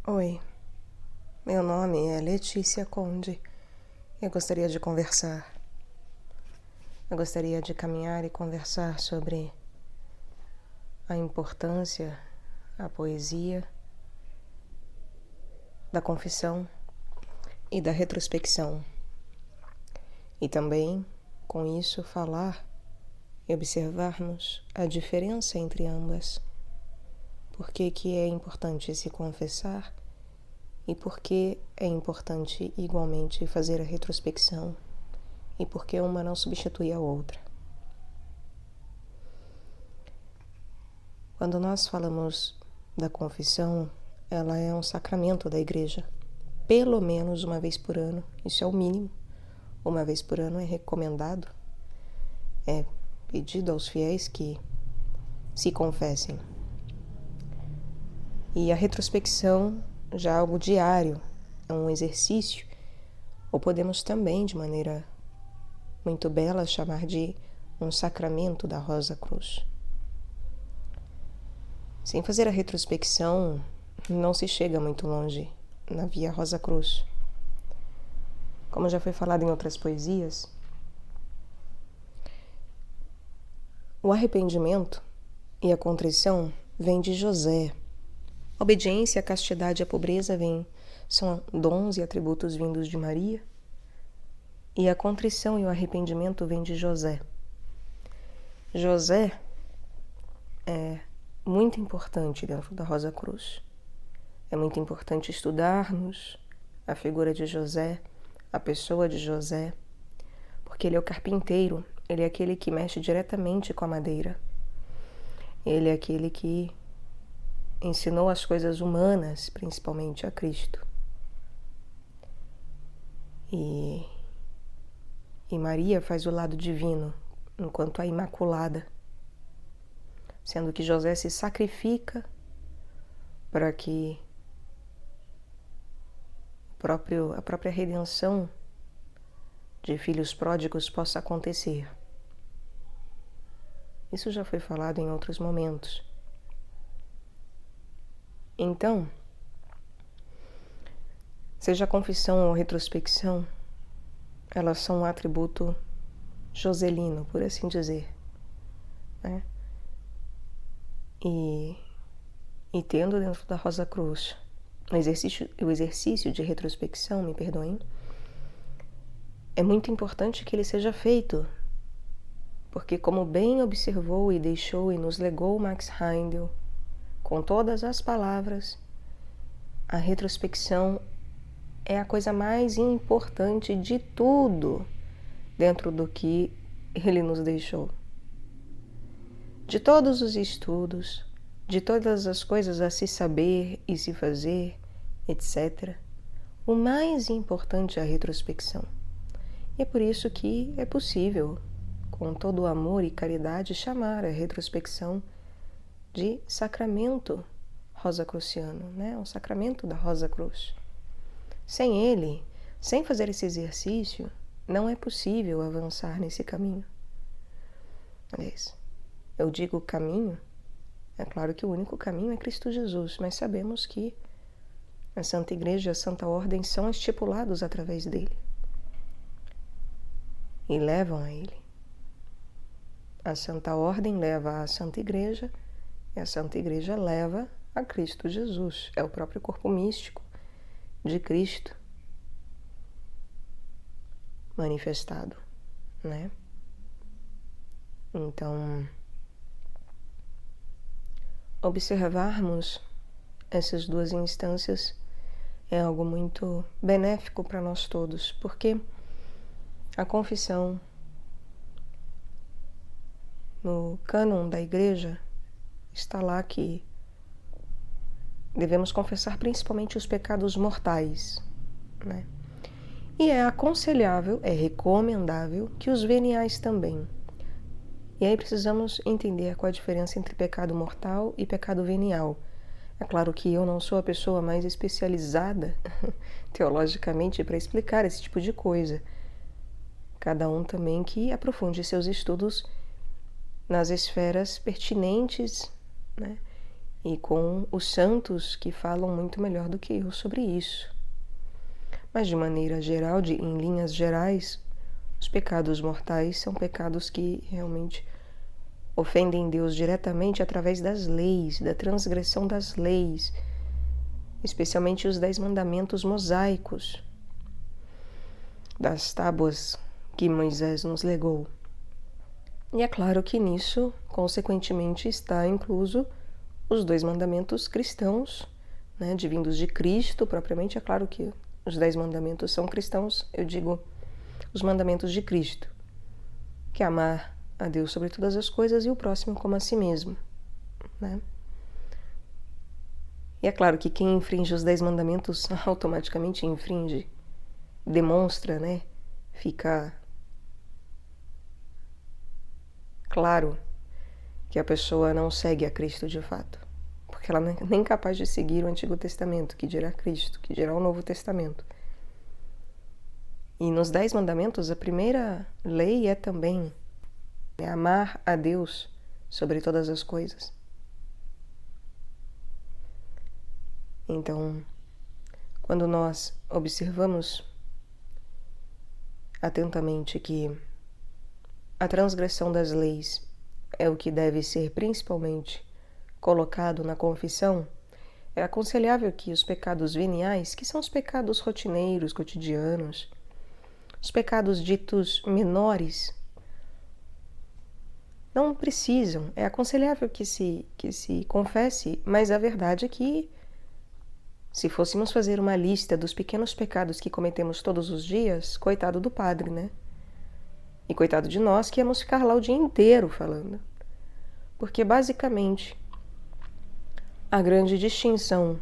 Oi, meu nome é Letícia Conde. Eu gostaria de conversar. Eu gostaria de caminhar e conversar sobre a importância, a poesia, da confissão e da retrospecção. E também, com isso, falar e observarmos a diferença entre ambas. Por que é importante se confessar e por que é importante igualmente fazer a retrospecção e por que uma não substitui a outra. Quando nós falamos da confissão, ela é um sacramento da igreja, pelo menos uma vez por ano, isso é o mínimo. Uma vez por ano é recomendado, é pedido aos fiéis que se confessem. E a retrospecção já é algo diário, é um exercício, ou podemos também, de maneira muito bela, chamar de um sacramento da Rosa Cruz. Sem fazer a retrospecção, não se chega muito longe na via Rosa Cruz. Como já foi falado em outras poesias, o arrependimento e a contrição vêm de José. A obediência, a castidade e a pobreza são dons e atributos vindos de Maria. E a contrição e o arrependimento vêm de José. José é muito importante dentro da Rosa Cruz. É muito importante estudarmos a figura de José, a pessoa de José, porque ele é o carpinteiro, ele é aquele que mexe diretamente com a madeira. Ele é aquele que ensinou as coisas humanas, principalmente a Cristo. E Maria faz o lado divino, enquanto a Imaculada, sendo que José se sacrifica para que a própria redenção de filhos pródigos possa acontecer. Isso já foi falado em outros momentos. Então, seja a confissão ou a retrospecção, elas são um atributo joselino, por assim dizer, né? E tendo dentro da Rosa Cruz o exercício de retrospecção, me perdoem, é muito importante que ele seja feito, porque como bem observou e deixou e nos legou Max Heindel, com todas as palavras, a retrospecção é a coisa mais importante de tudo dentro do que ele nos deixou. De todos os estudos, de todas as coisas a se saber e se fazer, etc., o mais importante é a retrospecção. E é por isso que é possível, com todo o amor e caridade, chamar a retrospecção de sacramento rosacruciano, né? Um sacramento da Rosa Cruz. Sem ele, sem fazer esse exercício, não é possível avançar nesse caminho. Aliás, eu digo caminho, é claro que o único caminho é Cristo Jesus, mas sabemos que a Santa Igreja e a Santa Ordem são estipulados através dele e levam a ele. A Santa Ordem leva à Santa Igreja e a Santa Igreja leva a Cristo Jesus. É o próprio corpo místico de Cristo manifestado, né? Então, observarmos essas duas instâncias é algo muito benéfico para nós todos, porque a confissão no cânon da Igreja está lá que devemos confessar principalmente os pecados mortais, né? E é aconselhável, é recomendável que os veniais também. E aí precisamos entender qual a diferença entre pecado mortal e pecado venial. É claro que eu não sou a pessoa mais especializada teologicamente para explicar esse tipo de coisa. Cada um também que aprofunde seus estudos nas esferas pertinentes, né? e com os santos que falam muito melhor do que eu sobre isso. Mas de maneira geral, em linhas gerais, os pecados mortais são pecados que realmente ofendem Deus diretamente através das leis, da transgressão das leis, especialmente os 10 mandamentos mosaicos, das tábuas que Moisés nos legou. E é claro que nisso, consequentemente, está incluso os 2 mandamentos cristãos, né, advindos de Cristo, propriamente. É claro que os 10 mandamentos são cristãos, eu digo os mandamentos de Cristo, que é amar a Deus sobre todas as coisas e o próximo como a si mesmo, né? E é claro que quem infringe os 10 mandamentos automaticamente infringe, demonstra, né? Fica claro que a pessoa não segue a Cristo de fato, porque ela nem é capaz de seguir o Antigo Testamento, que dirá Cristo, que dirá o Novo Testamento. E nos 10 mandamentos, a primeira lei é também amar a Deus sobre todas as coisas. Então, quando nós observamos atentamente que a transgressão das leis é o que deve ser principalmente colocado na confissão, é aconselhável que os pecados veniais, que são os pecados rotineiros, cotidianos, os pecados ditos menores, não precisam. É aconselhável que se confesse, mas a verdade é que se fôssemos fazer uma lista dos pequenos pecados que cometemos todos os dias, coitado do padre, né? E coitado de nós que íamos ficar lá o dia inteiro falando. Porque basicamente a grande distinção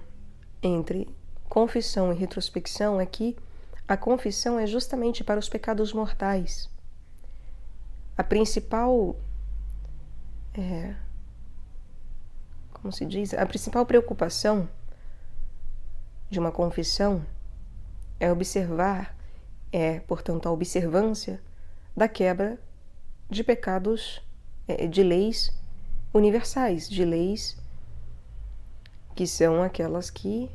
entre confissão e retrospecção é que a confissão é justamente para os pecados mortais. A principal como se diz? A principal preocupação de uma confissão é portanto, a observância da quebra de pecados, de leis universais, de leis que são aquelas que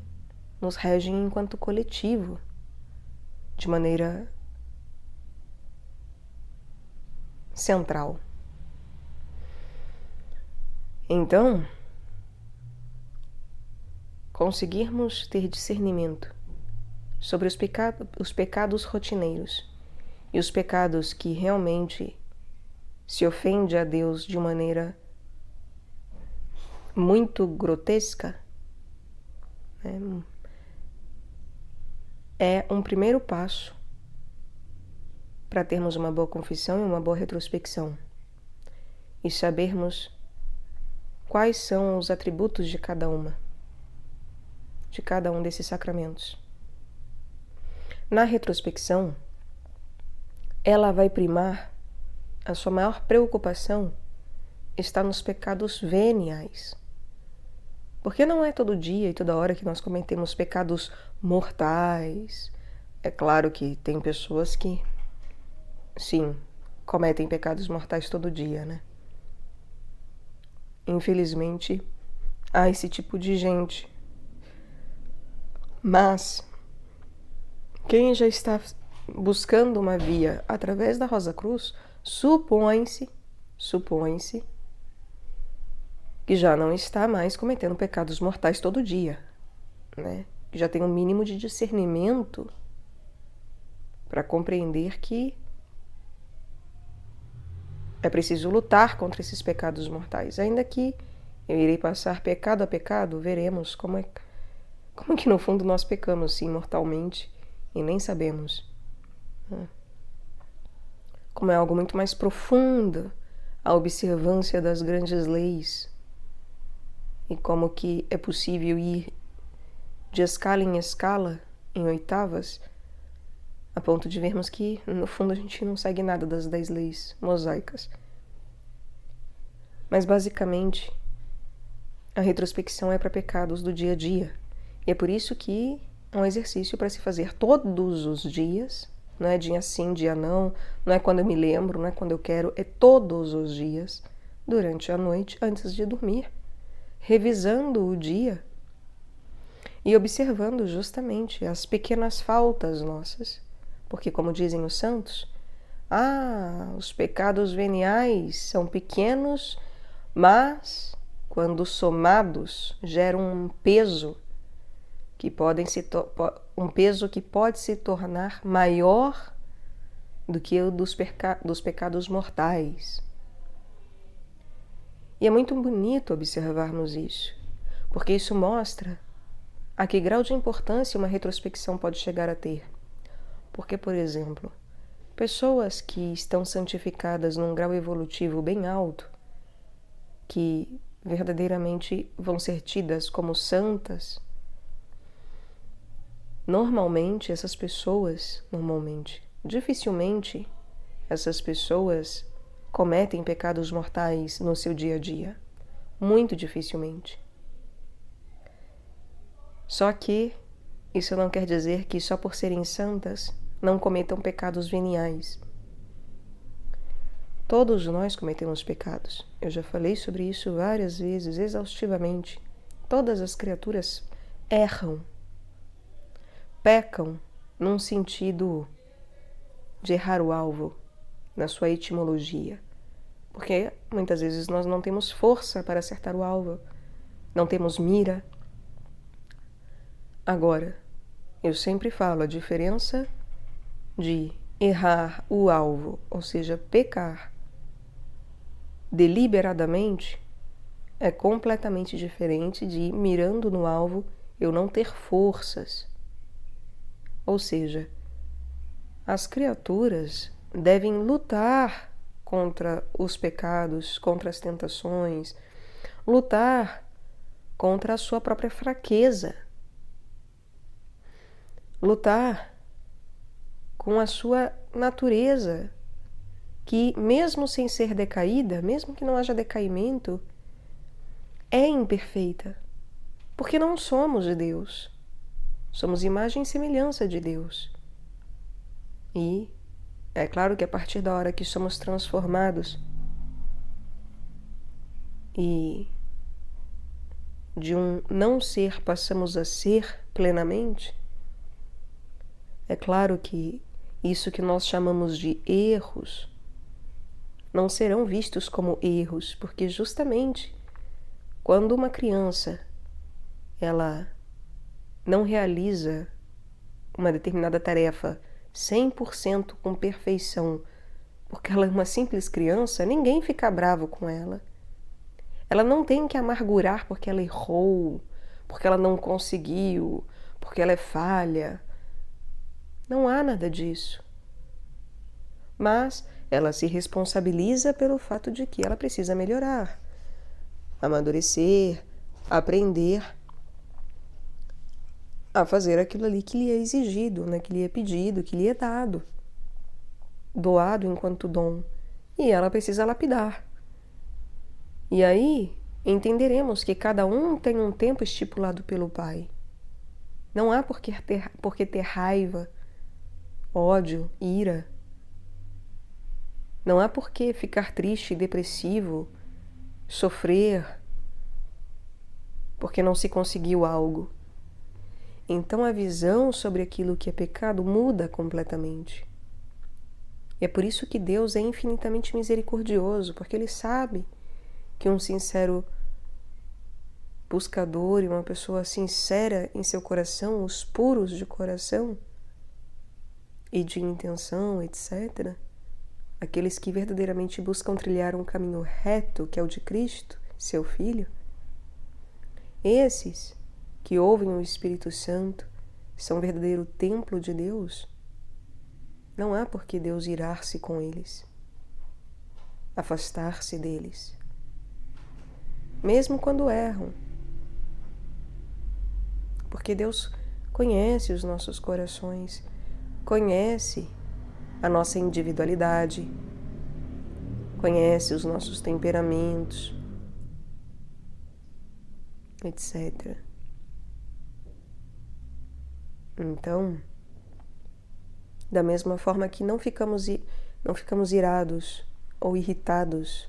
nos regem enquanto coletivo, de maneira central. Então, conseguirmos ter discernimento sobre os pecados rotineiros e os pecados que realmente se ofende a Deus de maneira muito grotesca, né, é um primeiro passo para termos uma boa confissão e uma boa retrospecção e sabermos quais são os atributos de cada um desses sacramentos. Na retrospecção, ela vai primar, a sua maior preocupação está nos pecados veniais. Porque não é todo dia e toda hora que nós cometemos pecados mortais. É claro que tem pessoas que, sim, cometem pecados mortais todo dia, né? Infelizmente, há esse tipo de gente. Mas quem já está buscando uma via através da Rosa Cruz, supõe-se que já não está mais cometendo pecados mortais todo dia, né? Já tem um mínimo de discernimento para compreender que é preciso lutar contra esses pecados mortais. Ainda que eu irei passar pecado a pecado, veremos como que no fundo nós pecamos, sim, mortalmente, e nem sabemos. Como é algo muito mais profundo a observância das grandes leis e como que é possível ir de escala em escala, em oitavas, a ponto de vermos que, no fundo, a gente não segue nada das 10 leis mosaicas. Mas, basicamente, a retrospecção é para pecados do dia a dia. E é por isso que é um exercício para se fazer todos os dias, não é dia sim, dia não é quando eu me lembro, não é quando eu quero, é todos os dias, durante a noite, antes de dormir, revisando o dia e observando justamente as pequenas faltas nossas. Porque, como dizem os santos, os pecados veniais são pequenos, mas quando somados geram um peso que pode se tornar maior do que o dos pecados mortais. E é muito bonito observarmos isso, porque isso mostra a que grau de importância uma retrospecção pode chegar a ter. Porque, por exemplo, pessoas que estão santificadas num grau evolutivo bem alto, que verdadeiramente vão ser tidas como santas, dificilmente essas pessoas cometem pecados mortais no seu dia a dia. Muito dificilmente. Só que isso não quer dizer que só por serem santas não cometam pecados veniais. Todos nós cometemos pecados. Eu já falei sobre isso várias vezes, exaustivamente. Todas as criaturas erram. Pecam num sentido de errar o alvo, na sua etimologia. Porque muitas vezes nós não temos força para acertar o alvo, não temos mira. Agora, eu sempre falo a diferença de errar o alvo, ou seja, pecar deliberadamente, é completamente diferente de, mirando no alvo, eu não ter forças. Ou seja, as criaturas devem lutar contra os pecados, contra as tentações, lutar contra a sua própria fraqueza, lutar com a sua natureza, que mesmo sem ser decaída, mesmo que não haja decaimento, é imperfeita, porque não somos de Deus. Somos imagem e semelhança de Deus. E é claro que a partir da hora que somos transformados e de um não ser passamos a ser plenamente, é claro que isso que nós chamamos de erros não serão vistos como erros, porque justamente quando uma criança ela não realiza uma determinada tarefa 100% com perfeição, porque ela é uma simples criança, ninguém fica bravo com ela. Ela não tem que amargurar porque ela errou, porque ela não conseguiu, porque ela é falha. Não há nada disso. Mas ela se responsabiliza pelo fato de que ela precisa melhorar, amadurecer, aprender a fazer aquilo ali que lhe é exigido, né? Que lhe é pedido, que lhe é dado, doado enquanto dom, e ela precisa lapidar. E aí entenderemos que cada um tem um tempo estipulado pelo Pai. Não há por que ter raiva, ódio, ira. Não há por que ficar triste, depressivo, sofrer, porque não se conseguiu algo. Então a visão sobre aquilo que é pecado muda completamente. E é por isso que Deus é infinitamente misericordioso, porque Ele sabe que um sincero buscador e uma pessoa sincera em seu coração, os puros de coração e de intenção, etc., aqueles que verdadeiramente buscam trilhar um caminho reto, que é o de Cristo, seu Filho, esses que ouvem o Espírito Santo são o verdadeiro templo de Deus. Não há por que Deus irar-se com eles, afastar-se deles, mesmo quando erram, porque Deus conhece os nossos corações, conhece a nossa individualidade, conhece os nossos temperamentos, etc. Então, da mesma forma que não ficamos irados ou irritados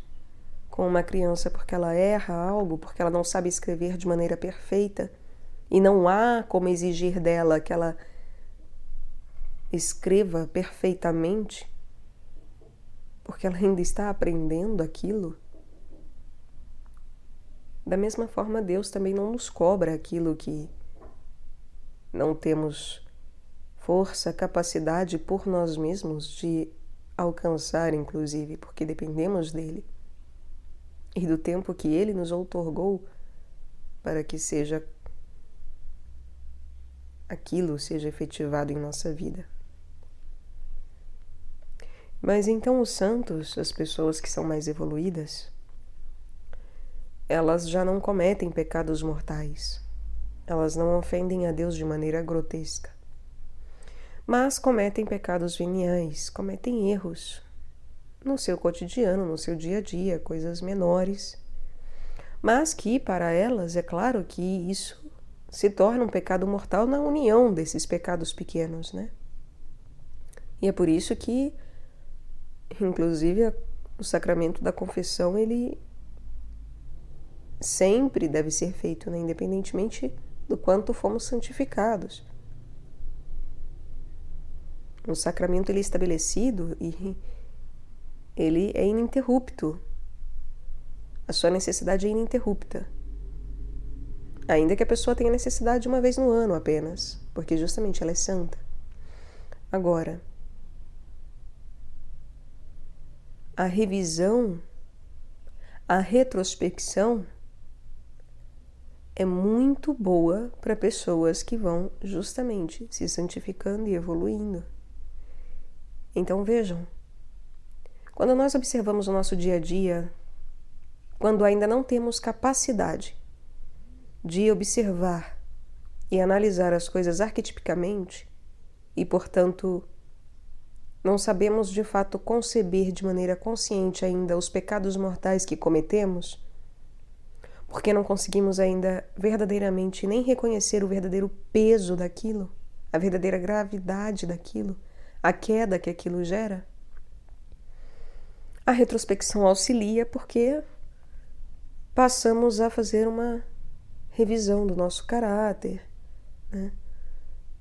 com uma criança porque ela erra algo, porque ela não sabe escrever de maneira perfeita, e não há como exigir dela que ela escreva perfeitamente, porque ela ainda está aprendendo aquilo. Da mesma forma, Deus também não nos cobra aquilo que não temos força, capacidade por nós mesmos de alcançar, inclusive, porque dependemos dele e do tempo que ele nos outorgou para que aquilo seja efetivado em nossa vida. Mas então os santos, as pessoas que são mais evoluídas, elas já não cometem pecados mortais. Elas não ofendem a Deus de maneira grotesca. Mas cometem pecados veniais, cometem erros no seu cotidiano, no seu dia a dia, coisas menores. Mas que, para elas, é claro que isso se torna um pecado mortal na união desses pecados pequenos, né? E é por isso que, inclusive, o sacramento da confissão, ele sempre deve ser feito, né? Independentemente do quanto fomos santificados. O sacramento ele é estabelecido e ele é ininterrupto. A sua necessidade é ininterrupta. Ainda que a pessoa tenha necessidade uma vez no ano apenas, porque justamente ela é santa. Agora, a revisão, a retrospecção é muito boa para pessoas que vão justamente se santificando e evoluindo. Então vejam, quando nós observamos o nosso dia a dia, quando ainda não temos capacidade de observar e analisar as coisas arquetipicamente e, portanto, não sabemos de fato conceber de maneira consciente ainda os pecados mortais que cometemos, porque não conseguimos ainda verdadeiramente nem reconhecer o verdadeiro peso daquilo, a verdadeira gravidade daquilo, a queda que aquilo gera. A retrospecção auxilia porque passamos a fazer uma revisão do nosso caráter, né?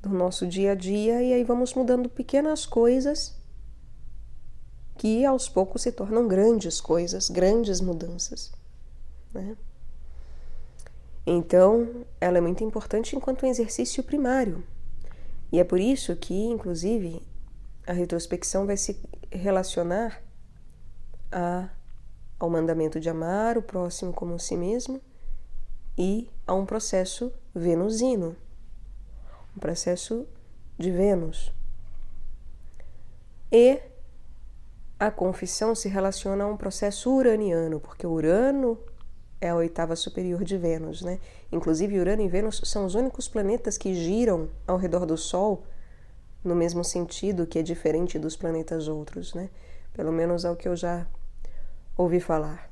Do nosso dia a dia, e aí vamos mudando pequenas coisas que aos poucos se tornam grandes coisas, grandes mudanças, né? Então, ela é muito importante enquanto um exercício primário. E é por isso que, inclusive, a retrospecção vai se relacionar ao mandamento de amar o próximo como a si mesmo e a um processo venusino, um processo de Vênus. E a confissão se relaciona a um processo uraniano, porque Urano é a oitava superior de Vênus, né? Inclusive, Urano e Vênus são os únicos planetas que giram ao redor do Sol no mesmo sentido, que é diferente dos planetas outros, né? Pelo menos é o que eu já ouvi falar.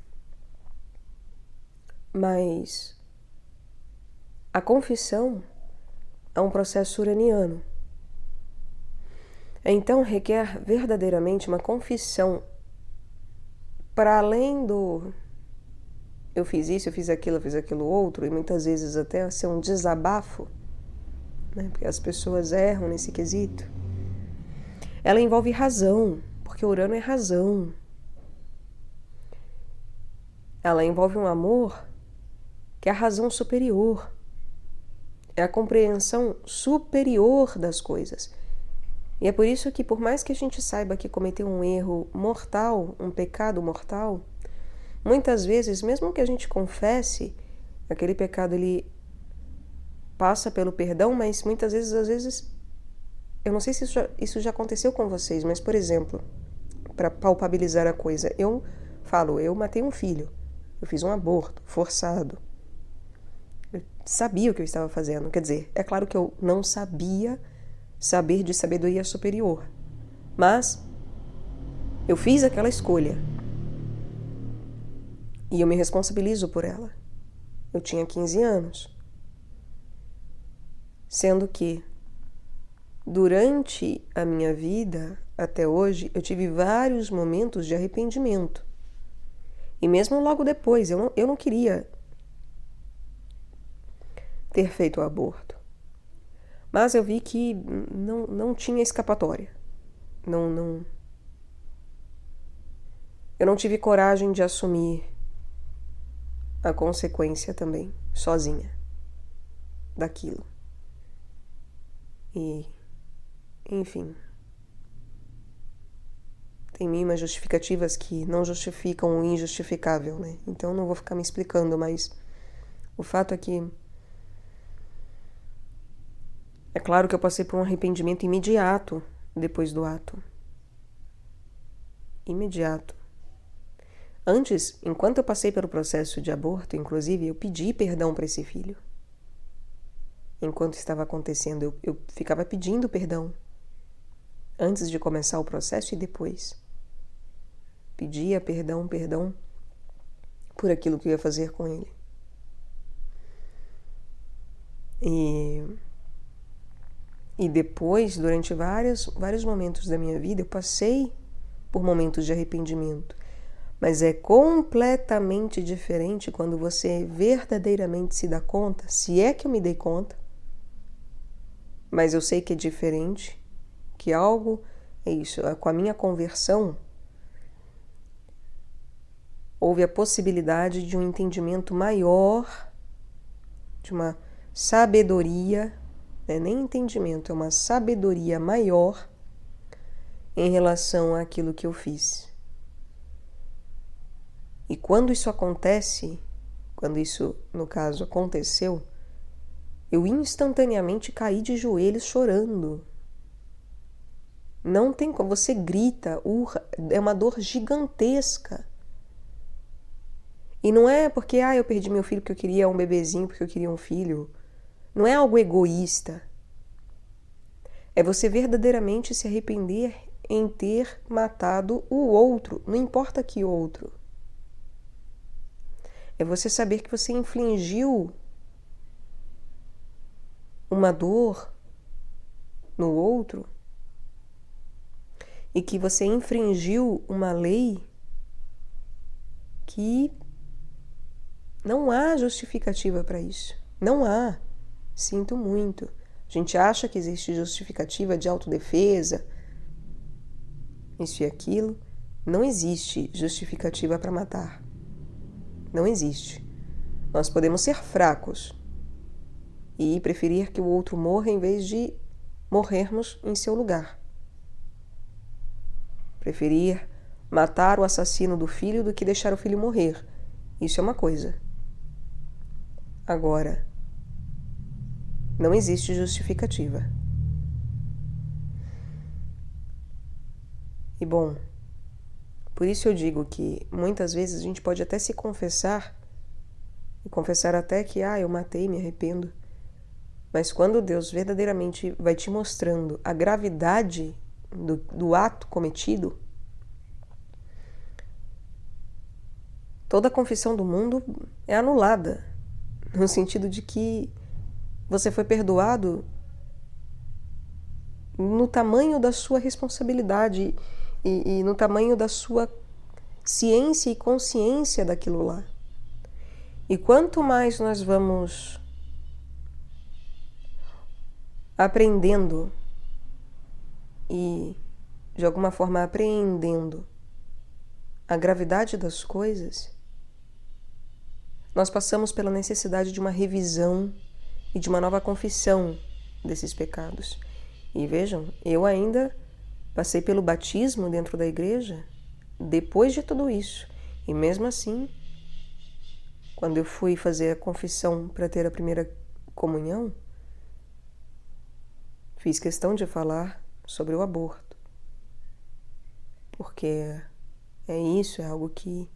Mas a confissão é um processo uraniano. Então, requer verdadeiramente uma confissão para além do eu fiz isso, eu fiz aquilo outro, e muitas vezes até ser um desabafo, né? Porque as pessoas erram nesse quesito. Ela envolve razão, porque Urano é razão. Ela envolve um amor que é a razão superior, é a compreensão superior das coisas. E é por isso que, por mais que a gente saiba que cometeu um erro mortal, um pecado mortal, muitas vezes, mesmo que a gente confesse, aquele pecado ele passa pelo perdão, mas muitas vezes, às vezes, eu não sei se isso já aconteceu com vocês, mas, por exemplo, para palpabilizar a coisa, eu falo, eu matei um filho, eu fiz um aborto forçado, eu sabia o que eu estava fazendo, quer dizer, é claro que eu não sabia saber de sabedoria superior, mas eu fiz aquela escolha e eu me responsabilizo por ela. Eu tinha 15 anos, sendo que durante a minha vida, até hoje, eu tive vários momentos de arrependimento. E mesmo logo depois, eu não queria ter feito o aborto. Mas eu vi que não tinha escapatória. Eu não tive coragem de assumir a consequência também, sozinha, daquilo. E, enfim, tem mil umas justificativas que não justificam o injustificável, né? Então não vou ficar me explicando, mas o fato é que é claro que eu passei por um arrependimento imediato depois do ato. Imediato. Antes, enquanto eu passei pelo processo de aborto, inclusive, eu pedi perdão para esse filho. Enquanto estava acontecendo, eu ficava pedindo perdão. Antes de começar o processo e depois. Pedia perdão por aquilo que eu ia fazer com ele. E depois, durante vários momentos da minha vida, eu passei por momentos de arrependimento. Mas é completamente diferente quando você verdadeiramente se dá conta, se é que eu me dei conta, mas eu sei que é diferente, que algo é isso, com a minha conversão, houve a possibilidade de um entendimento maior, de uma sabedoria, não é nem entendimento, é uma sabedoria maior em relação àquilo que eu fiz. E quando isso acontece, quando isso, no caso, aconteceu, eu instantaneamente caí de joelhos chorando. Não tem como, você grita, urra, é uma dor gigantesca. E não é porque, eu perdi meu filho porque eu queria um bebezinho, porque eu queria um filho. Não é algo egoísta. É você verdadeiramente se arrepender em ter matado o outro, não importa que outro. É você saber que você infligiu uma dor no outro e que você infringiu uma lei que não há justificativa para isso. Não há. Sinto muito. A gente acha que existe justificativa de autodefesa, isso e aquilo. Não existe justificativa para matar. Não existe. Nós podemos ser fracos e preferir que o outro morra em vez de morrermos em seu lugar. Preferir matar o assassino do filho do que deixar o filho morrer. Isso é uma coisa. Agora, não existe justificativa. E bom, por isso eu digo que muitas vezes a gente pode até se confessar, e confessar até que, eu matei, me arrependo. Mas quando Deus verdadeiramente vai te mostrando a gravidade do ato cometido, toda a confissão do mundo é anulada, no sentido de que você foi perdoado no tamanho da sua responsabilidade e no tamanho da sua ciência e consciência daquilo lá. E quanto mais nós vamos aprendendo e, de alguma forma, apreendendo a gravidade das coisas, nós passamos pela necessidade de uma revisão e de uma nova confissão desses pecados. E vejam, eu ainda passei pelo batismo dentro da igreja depois de tudo isso. E mesmo assim, quando eu fui fazer a confissão para ter a primeira comunhão, fiz questão de falar sobre o aborto. Porque é algo que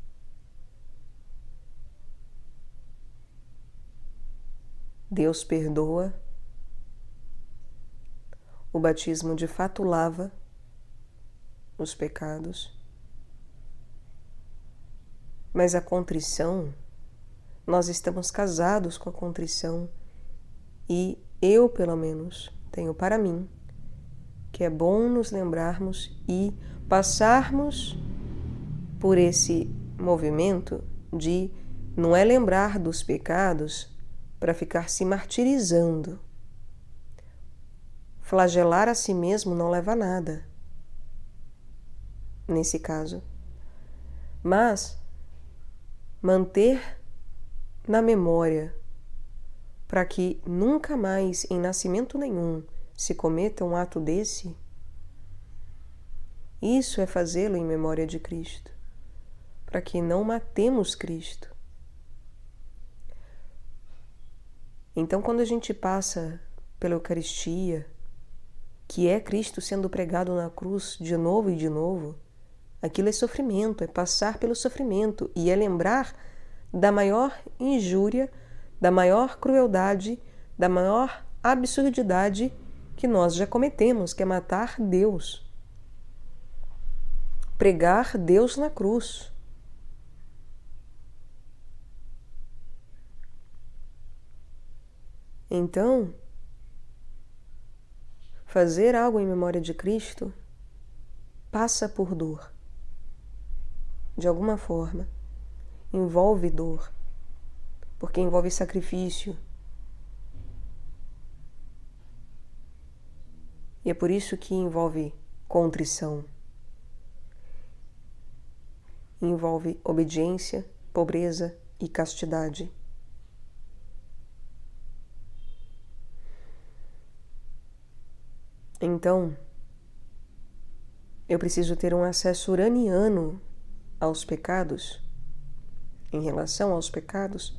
Deus perdoa. O batismo de fato lava os pecados. Mas a contrição, nós estamos casados com a contrição e eu, pelo menos, tenho para mim que é bom nos lembrarmos e passarmos por esse movimento de não é lembrar dos pecados para ficar se martirizando. Flagelar a si mesmo não leva a nada, nesse caso. Mas manter na memória para que nunca mais, em nascimento nenhum, se cometa um ato desse, isso é fazê-lo em memória de Cristo, para que não matemos Cristo. Então, quando a gente passa pela Eucaristia, que é Cristo sendo pregado na cruz de novo e de novo, aquilo é sofrimento, é passar pelo sofrimento e é lembrar da maior injúria, da maior crueldade, da maior absurdidade que nós já cometemos, que é matar Deus. Pregar Deus na cruz. Então, fazer algo em memória de Cristo passa por dor. De alguma forma, envolve dor, porque envolve sacrifício. E é por isso que envolve contrição. Envolve obediência, pobreza e castidade. Então, eu preciso ter um acesso uraniano aos pecados, em relação aos pecados,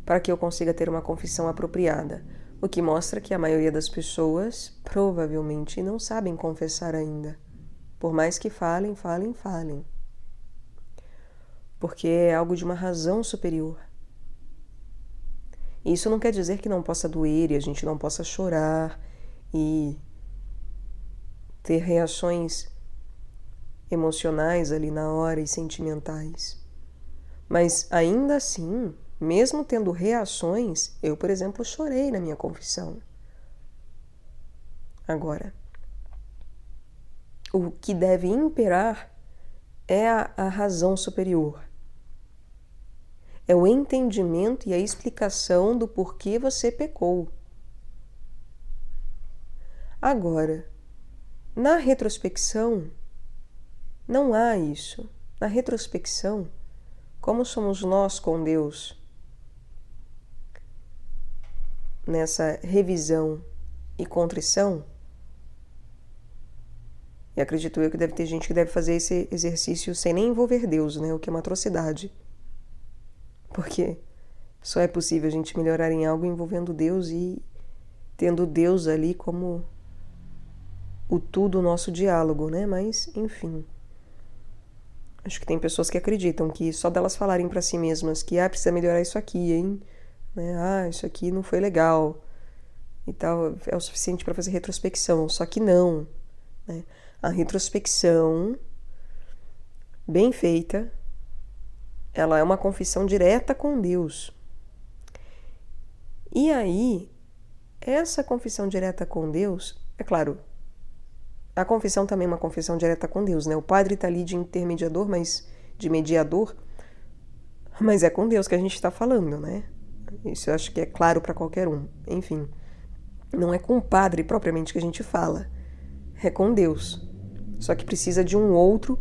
para que eu consiga ter uma confissão apropriada, o que mostra que a maioria das pessoas provavelmente não sabem confessar ainda, por mais que falem. Porque é algo de uma razão superior. E isso não quer dizer que não possa doer e a gente não possa chorar e ter reações emocionais ali na hora e sentimentais. Mas ainda assim, mesmo tendo reações, eu, por exemplo, chorei na minha confissão. Agora, o que deve imperar é a razão superior. É o entendimento e a explicação do porquê você pecou. Agora, na retrospecção, não há isso. Na retrospecção, como somos nós com Deus? Nessa revisão e contrição, e acredito eu que deve ter gente que deve fazer esse exercício sem nem envolver Deus, né? O que é uma atrocidade. Porque só é possível a gente melhorar em algo envolvendo Deus e tendo Deus ali como o tudo nosso diálogo, né? Mas, enfim. Acho que tem pessoas que acreditam que só delas falarem para si mesmas que precisa melhorar isso aqui, hein? Né? Isso aqui não foi legal e tal, é o suficiente para fazer retrospecção. Só que não, né? A retrospecção bem feita, ela é uma confissão direta com Deus. E aí, essa confissão direta com Deus, é claro, a confissão também é uma confissão direta com Deus, né? O padre está ali de intermediador, de mediador, mas é com Deus que a gente está falando, né? Isso eu acho que é claro para qualquer um. Enfim, não é com o padre propriamente que a gente fala, é com Deus. Só que precisa de um outro,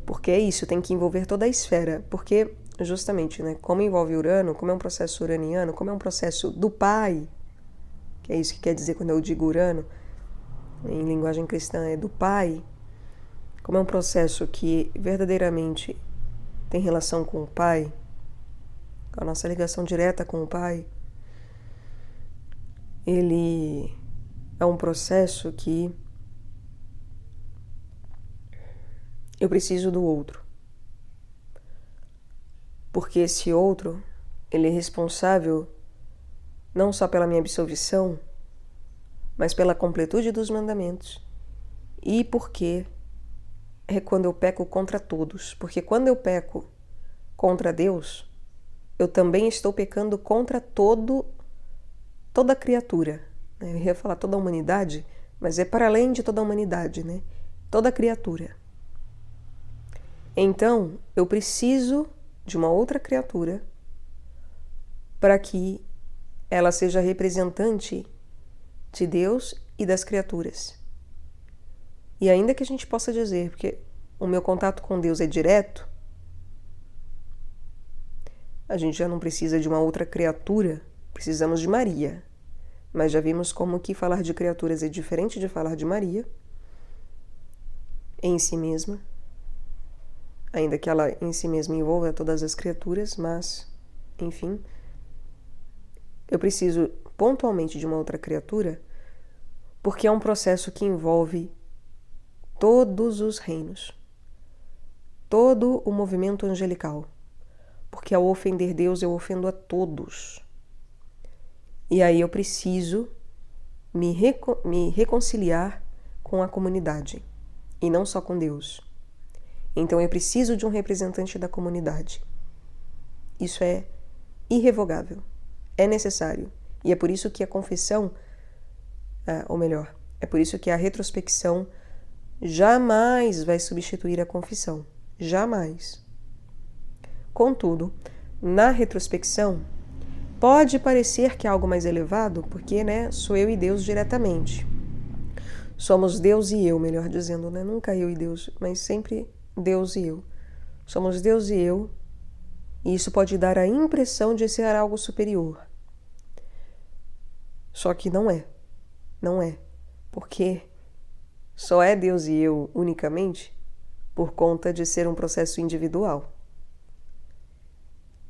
porque é isso, tem que envolver toda a esfera, porque justamente, né, como envolve Urano, como é um processo uraniano, como é um processo do Pai, que é isso que quer dizer quando eu digo Urano, em linguagem cristã é do Pai, como é um processo que verdadeiramente tem relação com o Pai, com a nossa ligação direta com o Pai, ele é um processo que eu preciso do outro. Porque esse outro, ele é responsável não só pela minha absolvição, mas pela completude dos mandamentos. E porque é quando eu peco contra todos. Porque quando eu peco contra Deus, eu também estou pecando contra toda criatura. Eu ia falar toda a humanidade, mas é para além de toda a humanidade, né? Toda criatura. Então, eu preciso de uma outra criatura para que ela seja representante de Deus e das criaturas. E ainda que a gente possa dizer, porque o meu contato com Deus é direto, a gente já não precisa de uma outra criatura, precisamos de Maria. Mas já vimos como que falar de criaturas é diferente de falar de Maria em si mesma, ainda que ela em si mesma envolva todas as criaturas, mas, enfim, eu preciso pontualmente de uma outra criatura porque é um processo que envolve todos os reinos, todo o movimento angelical, porque ao ofender Deus eu ofendo a todos. E aí eu preciso me reconciliar com a comunidade, e não só com Deus. Então eu preciso de um representante da comunidade. Isso é irrevogável, é necessário. E é por isso que a confissão, ou melhor, é por isso que a retrospecção jamais vai substituir a confissão. Jamais. Contudo, na retrospecção, pode parecer que é algo mais elevado, porque, sou eu e Deus diretamente. Somos Deus e eu, melhor dizendo, Nunca eu e Deus, mas sempre Deus e eu. Somos Deus e eu, e isso pode dar a impressão de ser algo superior. Só que não é. Não é. Porque só é Deus e eu unicamente por conta de ser um processo individual.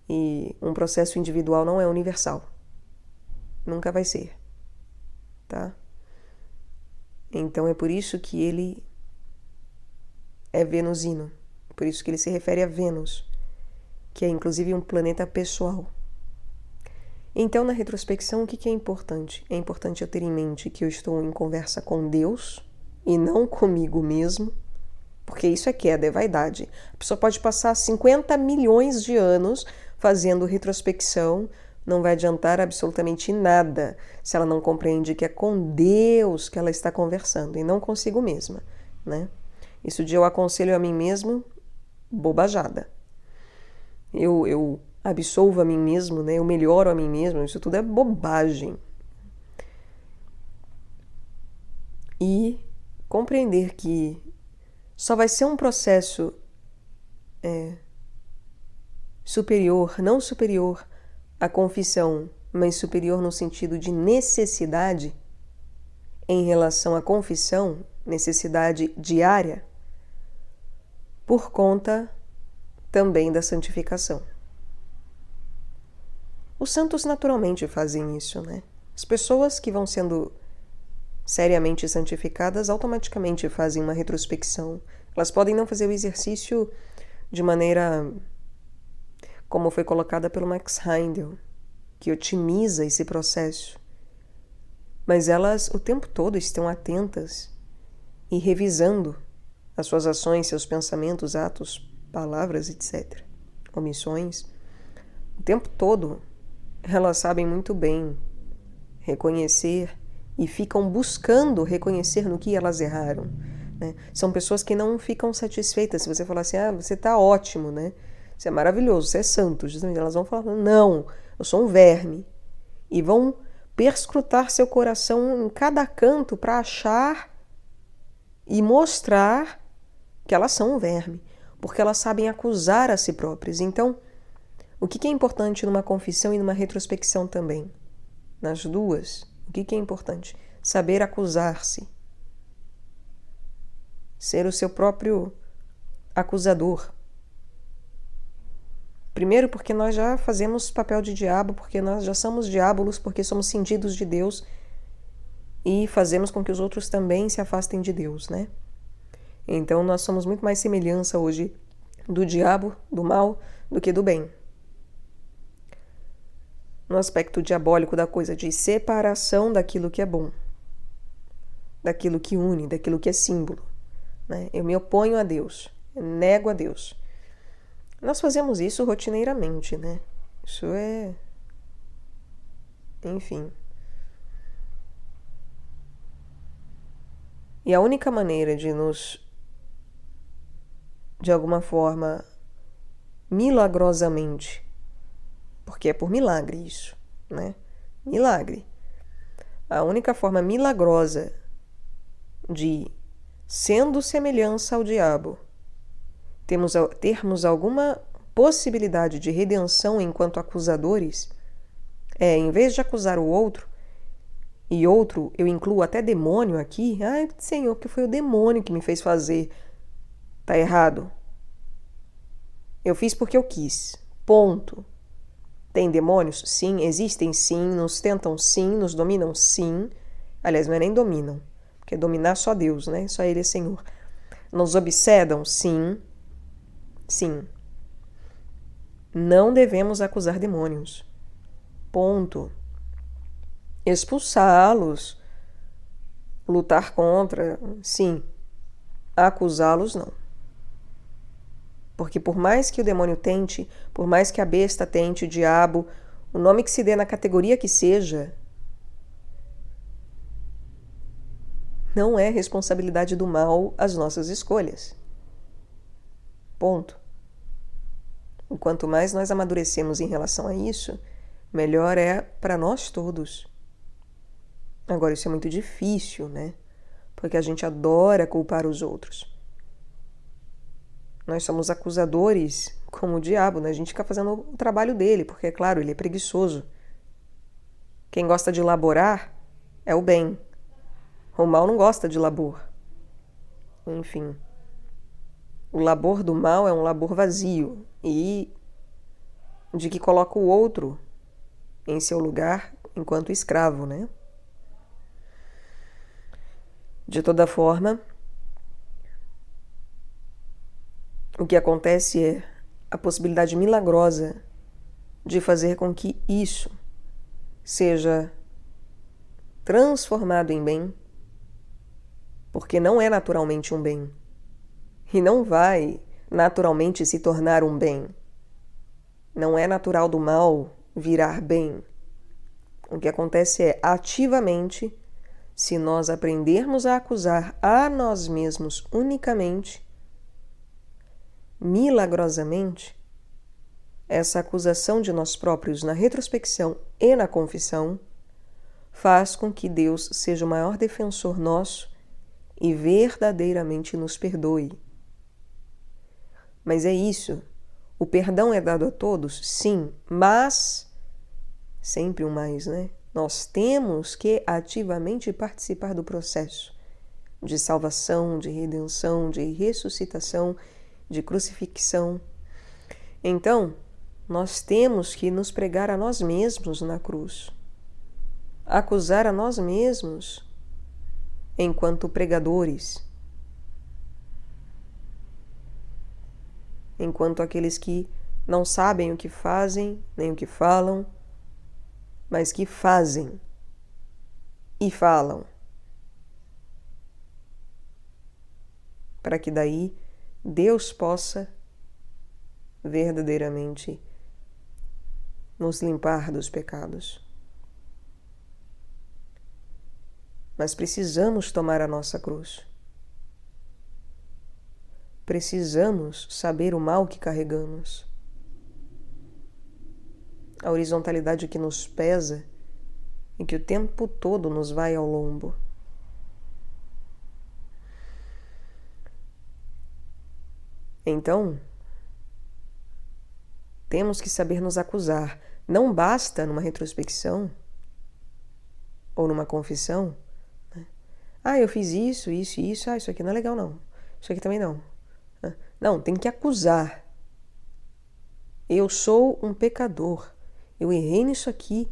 E um processo individual não é universal. Nunca vai ser. Tá? Então é por isso que ele é venusino. Por isso que ele se refere a Vênus, que é inclusive um planeta pessoal. Então, na retrospecção, o que é importante? É importante eu ter em mente que eu estou em conversa com Deus e não comigo mesmo, porque isso é queda, é vaidade. A pessoa pode passar 50 milhões de anos fazendo retrospecção, não vai adiantar absolutamente nada se ela não compreende que é com Deus que ela está conversando e não consigo mesma, Isso de eu aconselho a mim mesmo, bobajada. Eu absolvo a mim mesmo, eu melhoro a mim mesmo, isso tudo é bobagem. E compreender que só vai ser um processo superior, não superior à confissão, mas superior no sentido de necessidade em relação à confissão, necessidade diária, por conta também da santificação. Os santos naturalmente fazem isso, As pessoas que vão sendo seriamente santificadas automaticamente fazem uma retrospecção. Elas podem não fazer o exercício de maneira como foi colocada pelo Max Heindel, que otimiza esse processo. Mas elas o tempo todo estão atentas e revisando as suas ações, seus pensamentos, atos, palavras, etc. Omissões. O tempo todo elas sabem muito bem reconhecer e ficam buscando reconhecer no que elas erraram. São pessoas que não ficam satisfeitas. Se você falar assim, você está ótimo, você é maravilhoso, você é santo. Justamente elas vão falar, não, eu sou um verme. E vão perscrutar seu coração em cada canto para achar e mostrar que elas são um verme, porque elas sabem acusar a si próprias. Então, o que é importante numa confissão e numa retrospecção também? Nas duas, o que é importante? Saber acusar-se. Ser o seu próprio acusador. Primeiro, porque nós já fazemos papel de diabo, porque nós já somos diabolos, porque somos cindidos de Deus e fazemos com que os outros também se afastem de Deus, Então, nós somos muito mais semelhança hoje do diabo, do mal, do que do bem. No aspecto diabólico da coisa de separação daquilo que é bom, daquilo que une, daquilo que é símbolo. Eu me oponho a Deus, eu nego a Deus. Nós fazemos isso rotineiramente, Isso é... Enfim. E a única maneira de nos de alguma forma, milagrosamente, porque é por milagre isso, né? Milagre. A única forma milagrosa de, sendo semelhança ao diabo, termos alguma possibilidade de redenção enquanto acusadores, em vez de acusar o outro, e outro, eu incluo até demônio aqui. Ai, Senhor, porque foi o demônio que me fez fazer. Tá errado. Eu fiz porque eu quis. Ponto. Tem demônios? Sim. Existem? Sim. Nos tentam? Sim. Nos dominam? Sim. Aliás, não é nem dominam. Porque dominar só Deus, né? Só Ele é Senhor. Nos obsedam? Sim. Sim. Não devemos acusar demônios. Ponto. Expulsá-los, lutar contra, sim. Acusá-los, não. Porque por mais que o demônio tente, por mais que a besta tente, o diabo, o nome que se dê na categoria que seja, não é responsabilidade do mal as nossas escolhas. Ponto. E quanto mais nós amadurecemos em relação a isso, melhor é para nós todos. Agora, isso é muito difícil, né? Porque a gente adora culpar os outros. Nós somos acusadores como o diabo, né? A gente fica fazendo o trabalho dele, porque, é claro, ele é preguiçoso. Quem gosta de laborar é o bem. O mal não gosta de labor. Enfim. O labor do mal é um labor vazio e de que coloca o outro em seu lugar enquanto escravo, né? De toda forma, o que acontece é a possibilidade milagrosa de fazer com que isso seja transformado em bem, porque não é naturalmente um bem e não vai naturalmente se tornar um bem. Não é natural do mal virar bem. O que acontece é, ativamente, se nós aprendermos a acusar a nós mesmos unicamente, milagrosamente, essa acusação de nós próprios na retrospecção e na confissão faz com que Deus seja o maior defensor nosso e verdadeiramente nos perdoe. Mas é isso. O perdão é dado a todos? Sim, mas sempre um mais, né? Nós temos que ativamente participar do processo de salvação, de redenção, de ressuscitação, de crucifixão. Então, nós temos que nos pregar a nós mesmos na cruz, acusar a nós mesmos enquanto pregadores, enquanto aqueles que não sabem o que fazem, nem o que falam, mas que fazem e falam, para que daí Deus possa verdadeiramente nos limpar dos pecados. Mas precisamos tomar a nossa cruz. Precisamos saber o mal que carregamos. A horizontalidade que nos pesa e que o tempo todo nos vai ao lombo. Então, temos que saber nos acusar. Não basta numa retrospecção ou numa confissão, né? Eu fiz isso, isso e isso. Isso aqui não é legal, não. Isso aqui também não. Não, tem que acusar. Eu sou um pecador. Eu errei nisso aqui.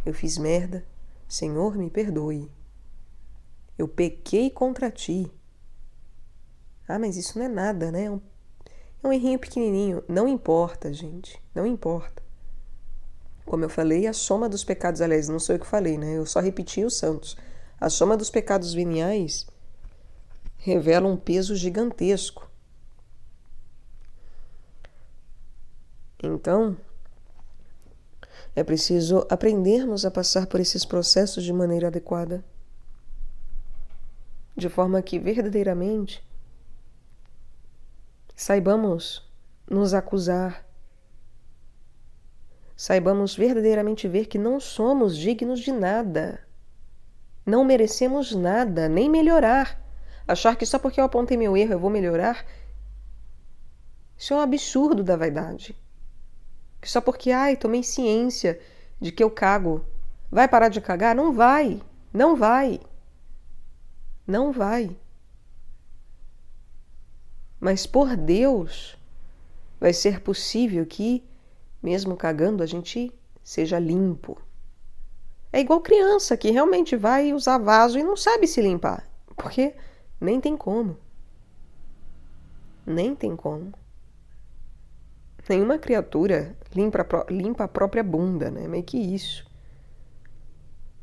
Eu fiz merda. Senhor, me perdoe. Eu pequei contra ti. Mas isso não é nada, né? É um errinho pequenininho. Não importa, gente. Não importa. Como eu falei, a soma dos pecados, aliás, não sou eu que falei, né? Eu só repeti os santos. A soma dos pecados veniais revela um peso gigantesco. Então, é preciso aprendermos a passar por esses processos de maneira adequada, de forma que verdadeiramente Saibamos nos acusar. Saibamos verdadeiramente ver que não somos dignos de nada. Não merecemos nada, nem melhorar. Achar que só porque eu apontei meu erro eu vou melhorar, isso é um absurdo da vaidade. Que só porque, tomei ciência de que eu cago, vai parar de cagar? Não vai, não vai, não vai. Mas por Deus, vai ser possível que, mesmo cagando, a gente seja limpo. É igual criança que realmente vai usar vaso e não sabe se limpar, porque nem tem como. Nem tem como. Nenhuma criatura limpa a própria bunda, né? Meio que isso.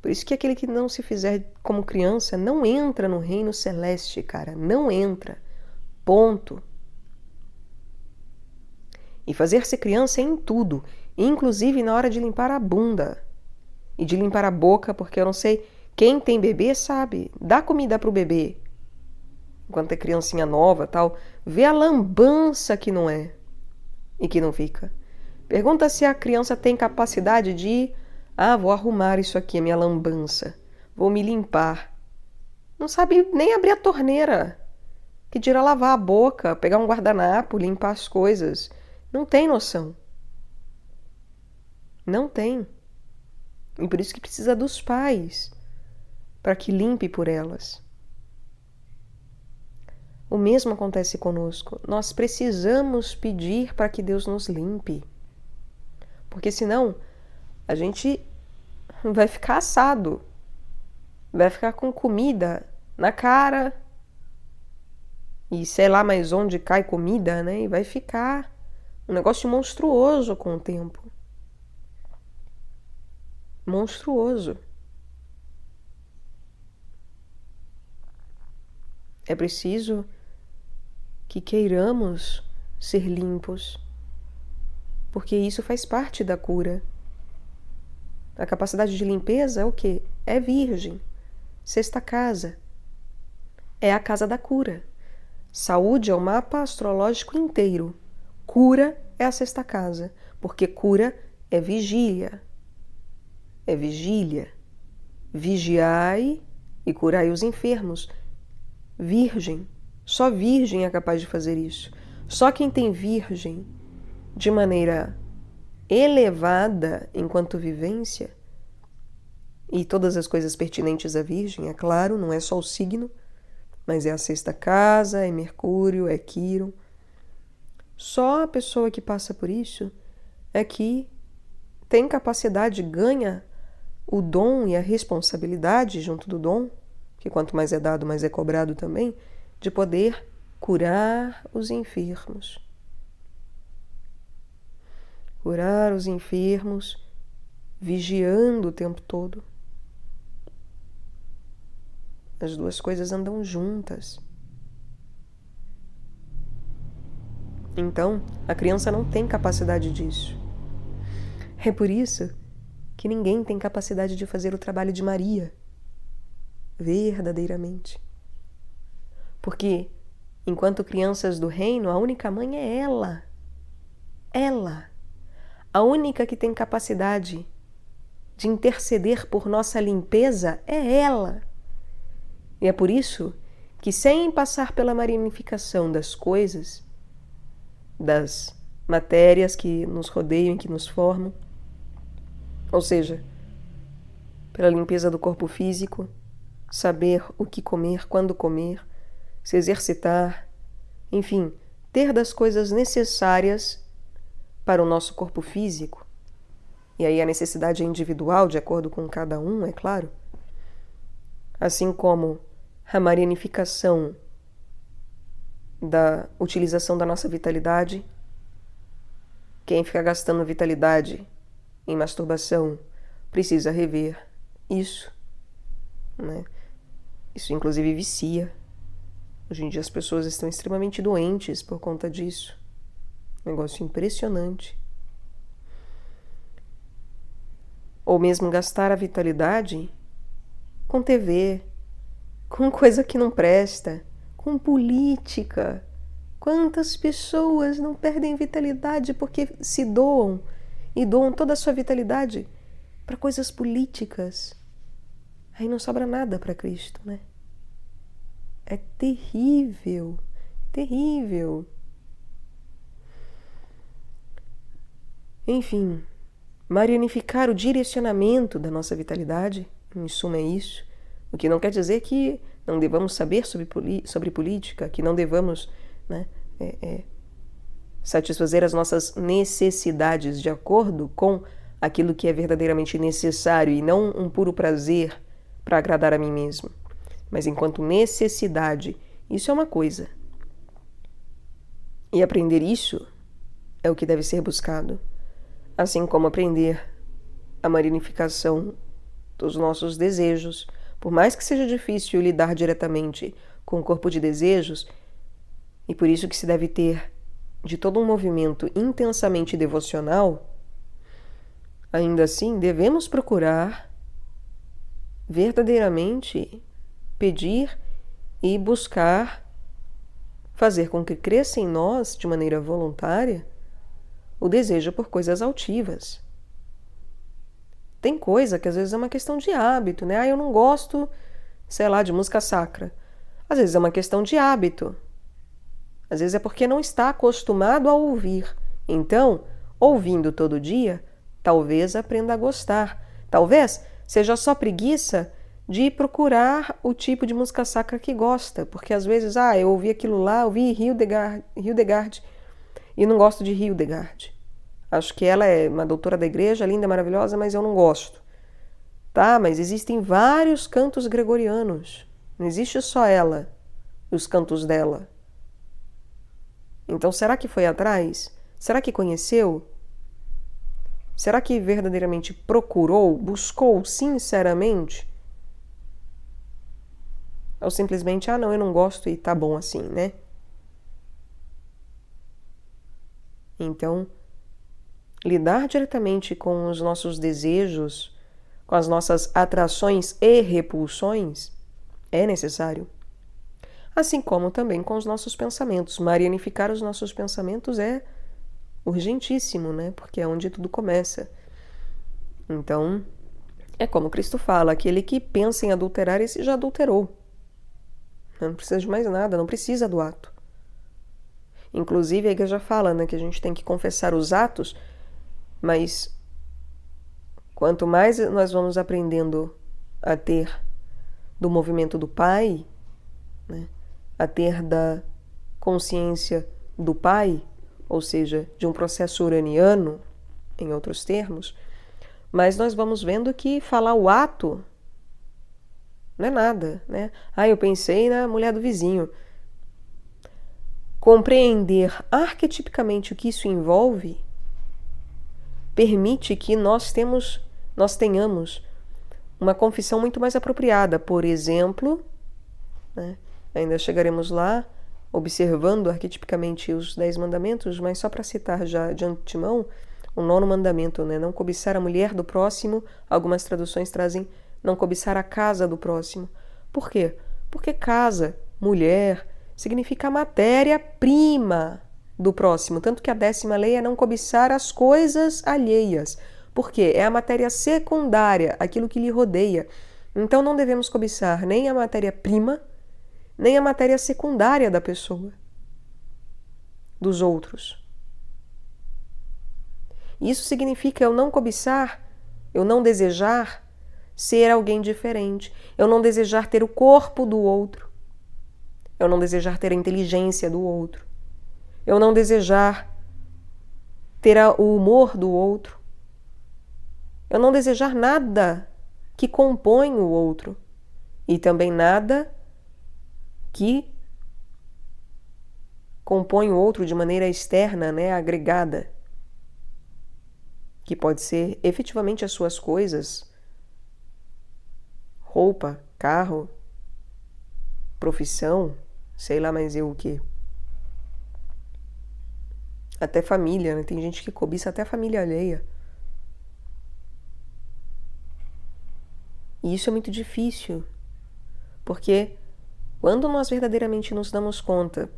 Por isso que aquele que não se fizer como criança não entra no reino celeste, cara. Não entra. Ponto. E fazer-se criança é em tudo, inclusive na hora de limpar a bunda. E de limpar a boca, porque eu não sei, quem tem bebê sabe, dá comida pro bebê. Enquanto é criancinha nova, tal, vê a lambança que não é e que não fica. Pergunta se a criança tem capacidade de, vou arrumar isso aqui, a minha lambança, vou me limpar. Não sabe nem abrir a torneira, que dirá lavar a boca, pegar um guardanapo, limpar as coisas. Não tem noção. Não tem. E por isso que precisa dos pais, para que limpe por elas. O mesmo acontece conosco. Nós precisamos pedir para que Deus nos limpe. Porque senão a gente vai ficar assado. Vai ficar com comida na cara. E sei lá mais onde cai comida, né? E vai ficar um negócio monstruoso com o tempo. Monstruoso. É preciso que queiramos ser limpos, porque isso faz parte da cura. A capacidade de limpeza é o quê? É virgem. Sexta casa. É a casa da cura. Saúde é o mapa astrológico inteiro. Cura é a sexta casa, porque cura é vigília. É vigília. Vigiai e curai os enfermos. Virgem. Só virgem é capaz de fazer isso. Só quem tem virgem de maneira elevada enquanto vivência, e todas as coisas pertinentes à virgem, é claro, não é só o signo, mas é a sexta casa, é Mercúrio, é Quirón. Só a pessoa que passa por isso é que tem capacidade, ganha o dom e a responsabilidade junto do dom, que quanto mais é dado, mais é cobrado também, de poder curar os enfermos. Curar os enfermos, vigiando o tempo todo. As duas coisas andam juntas. Então, a criança não tem capacidade disso. É por isso que ninguém tem capacidade de fazer o trabalho de Maria, verdadeiramente. Porque, enquanto crianças do reino, a única mãe é ela. Ela. A única que tem capacidade de interceder por nossa limpeza é ela. E é por isso que, sem passar pela marianificação das coisas, das matérias que nos rodeiam, que nos formam, ou seja, pela limpeza do corpo físico, saber o que comer, quando comer, se exercitar, enfim, ter das coisas necessárias para o nosso corpo físico, e aí a necessidade é individual, de acordo com cada um, é claro, assim como a marianificação da utilização da nossa vitalidade. Quem fica gastando vitalidade em masturbação precisa rever isso, né? Isso inclusive vicia. Hoje em dia as pessoas estão extremamente doentes por conta disso. Negócio impressionante. Ou mesmo gastar a vitalidade com TV, com coisa que não presta, com política, Quantas pessoas não perdem vitalidade porque se doam e doam toda a sua vitalidade para coisas políticas? Aí não sobra nada para Cristo, né? É terrível, terrível. Enfim, marianificar o direcionamento da nossa vitalidade, em suma é isso, o que não quer dizer que não devamos saber sobre política, que não devamos, né, satisfazer as nossas necessidades de acordo com aquilo que é verdadeiramente necessário e não um puro prazer para agradar a mim mesmo. Mas enquanto necessidade, isso é uma coisa. E aprender isso é o que deve ser buscado, assim como aprender a marianificação dos nossos desejos. Por mais que seja difícil lidar diretamente com o corpo de desejos, e por isso que se deve ter de todo um movimento intensamente devocional, ainda assim devemos procurar verdadeiramente pedir e buscar fazer com que cresça em nós, de maneira voluntária, o desejo por coisas altivas. Tem coisa que às vezes é uma questão de hábito, né? Eu não gosto, sei lá, de música sacra. Às vezes é uma questão de hábito. Às vezes é porque não está acostumado a ouvir. Então, ouvindo todo dia, talvez aprenda a gostar. Talvez seja só preguiça de procurar o tipo de música sacra que gosta, porque às vezes, eu ouvi aquilo lá, ouvi Hildegard e não gosto de Hildegard. Acho que ela é uma doutora da igreja, linda, maravilhosa, mas eu não gosto. Tá, mas existem vários cantos gregorianos. Não existe só ela, os cantos dela. Então, será que foi atrás? Será que conheceu? Será que verdadeiramente procurou, buscou sinceramente? Ou simplesmente, não, eu não gosto e tá bom assim, né? Então, lidar diretamente com os nossos desejos, com as nossas atrações e repulsões, é necessário. Assim como também com os nossos pensamentos. Marianificar os nossos pensamentos é urgentíssimo, né? Porque é onde tudo começa. Então, é como Cristo fala, aquele que pensa em adulterar, esse já adulterou. Não precisa de mais nada, não precisa do ato. Inclusive, a igreja fala, né, que a gente tem que confessar os atos, mas quanto mais nós vamos aprendendo a ter do movimento do Pai, né, a ter da consciência do Pai, ou seja, de um processo uraniano, em outros termos, mas nós vamos vendo que falar o ato não é nada, né? Eu pensei na mulher do vizinho. Compreender arquetipicamente o que isso envolve permite que nós tenhamos uma confissão muito mais apropriada. Por exemplo, né, ainda chegaremos lá, observando arquetipicamente os 10 mandamentos, mas só para citar já de antemão, o 9º mandamento, né, não cobiçar a mulher do próximo, algumas traduções trazem não cobiçar a casa do próximo. Por quê? Porque casa, mulher, significa a matéria-prima do próximo. Tanto que a 10ª lei é não cobiçar as coisas alheias. Por quê? É a matéria secundária, aquilo que lhe rodeia. Então não devemos cobiçar nem a matéria-prima, nem a matéria secundária da pessoa, dos outros. Isso significa eu não cobiçar, eu não desejar ser alguém diferente, eu não desejar ter o corpo do outro, eu não desejar ter a inteligência do outro, eu não desejar ter o humor do outro, eu não desejar nada que compõe o outro e também nada que compõe o outro de maneira externa, né, agregada, que pode ser efetivamente as suas coisas, roupa, carro, profissão, sei lá mais eu o quê. Até família, né? Tem gente que cobiça até a família alheia. E isso é muito difícil, porque quando nós verdadeiramente nos damos conta,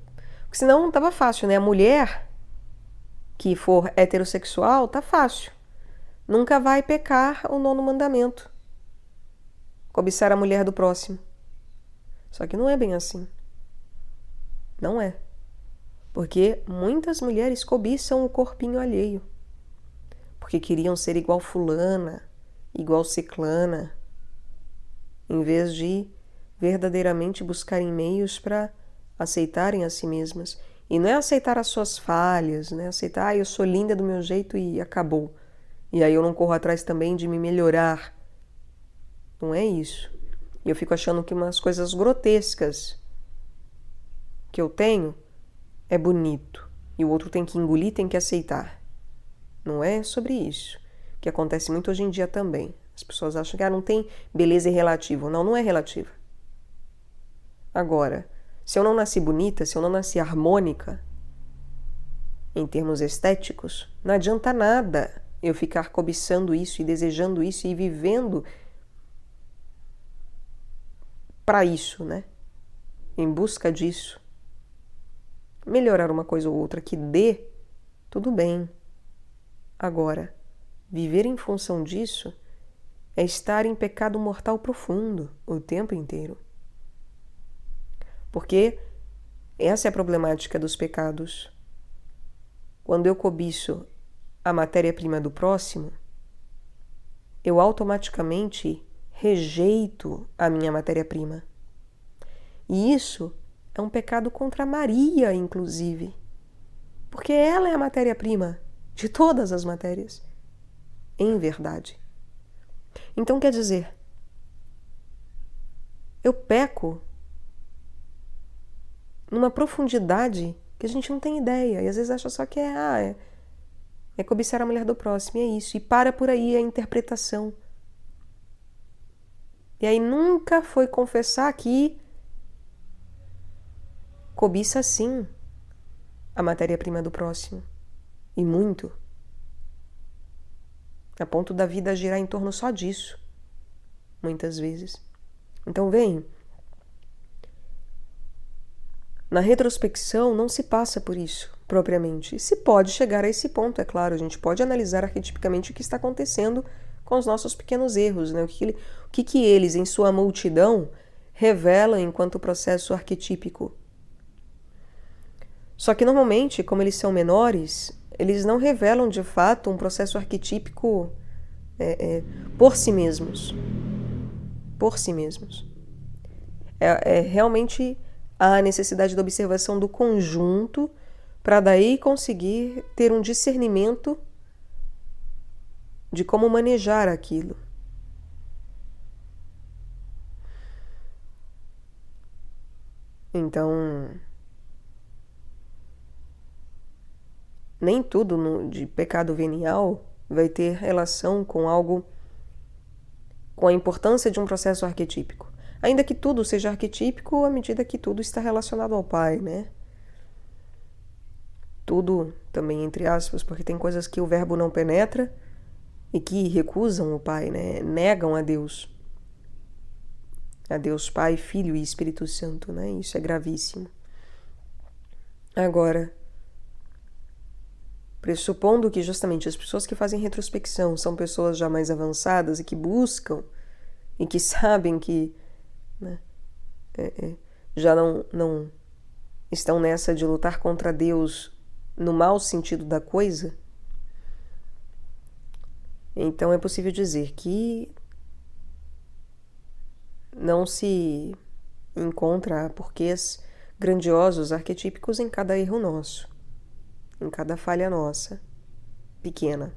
Porque senão tava fácil, né? A mulher que for heterossexual, tá fácil. Nunca vai pecar o 9º mandamento. Cobiçar a mulher do próximo. Só que não é bem assim. Não é. Porque muitas mulheres cobiçam o corpinho alheio. Porque queriam ser igual fulana, igual ciclana, em vez de verdadeiramente buscarem meios para aceitarem a si mesmas. E não é aceitar as suas falhas, né? Aceitar, eu sou linda do meu jeito e acabou. E aí eu não corro atrás também de me melhorar. Não é isso. E eu fico achando que umas coisas grotescas que eu tenho é bonito. E o outro tem que engolir, tem que aceitar. Não é sobre isso. Que acontece muito hoje em dia também. As pessoas acham que não tem beleza relativo. Não, não é relativa. Agora, se eu não nasci bonita, se eu não nasci harmônica, em termos estéticos, não adianta nada eu ficar cobiçando isso e desejando isso e vivendo para isso, né? Em busca disso. Melhorar uma coisa ou outra que dê, tudo bem. Agora, viver em função disso é estar em pecado mortal profundo o tempo inteiro. Porque essa é a problemática dos pecados. Quando eu cobiço a matéria-prima do próximo, eu automaticamente rejeito a minha matéria-prima. E isso é um pecado contra Maria, inclusive. Porque ela é a matéria-prima de todas as matérias, em verdade. Então, quer dizer, eu peco numa profundidade que a gente não tem ideia. E às vezes acha só que é cobiçar a mulher do próximo, e é isso. E para por aí a interpretação. E aí nunca foi confessar que cobiça sim a matéria-prima do próximo. E muito. A ponto da vida girar em torno só disso. Muitas vezes. Então, vem. Na retrospecção não se passa por isso, propriamente. E se pode chegar a esse ponto, é claro. A gente pode analisar arquetipicamente o que está acontecendo com os nossos pequenos erros, né? O que eles, em sua multidão, revelam enquanto processo arquetípico. Só que, normalmente, como eles são menores, eles não revelam, de fato, um processo arquetípico por si mesmos. Por si mesmos. É realmente a necessidade da observação do conjunto para daí conseguir ter um discernimento de como manejar aquilo. Então, nem tudo de pecado venial vai ter relação com algo, com a importância de um processo arquetípico. Ainda que tudo seja arquetípico à medida que tudo está relacionado ao Pai, né? Tudo também entre aspas, porque tem coisas que o verbo não penetra e que recusam o Pai, né? Negam a Deus. A Deus Pai, Filho e Espírito Santo, né? Isso é gravíssimo. Agora, pressupondo que justamente as pessoas que fazem retrospecção são pessoas já mais avançadas e que buscam e que sabem que, né, já não estão nessa de lutar contra Deus no mau sentido da coisa, então é possível dizer que não se encontra porquês grandiosos, arquetípicos em cada erro nosso, em cada falha nossa, pequena,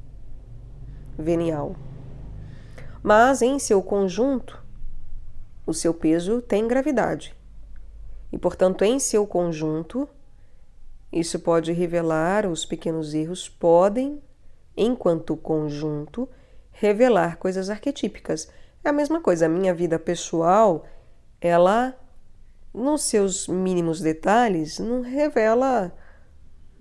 venial. Mas, em seu conjunto, o seu peso tem gravidade. E, portanto, em seu conjunto, isso pode revelar, os pequenos erros podem, enquanto conjunto, revelar coisas arquetípicas. É a mesma coisa, a minha vida pessoal, ela, nos seus mínimos detalhes, não revela,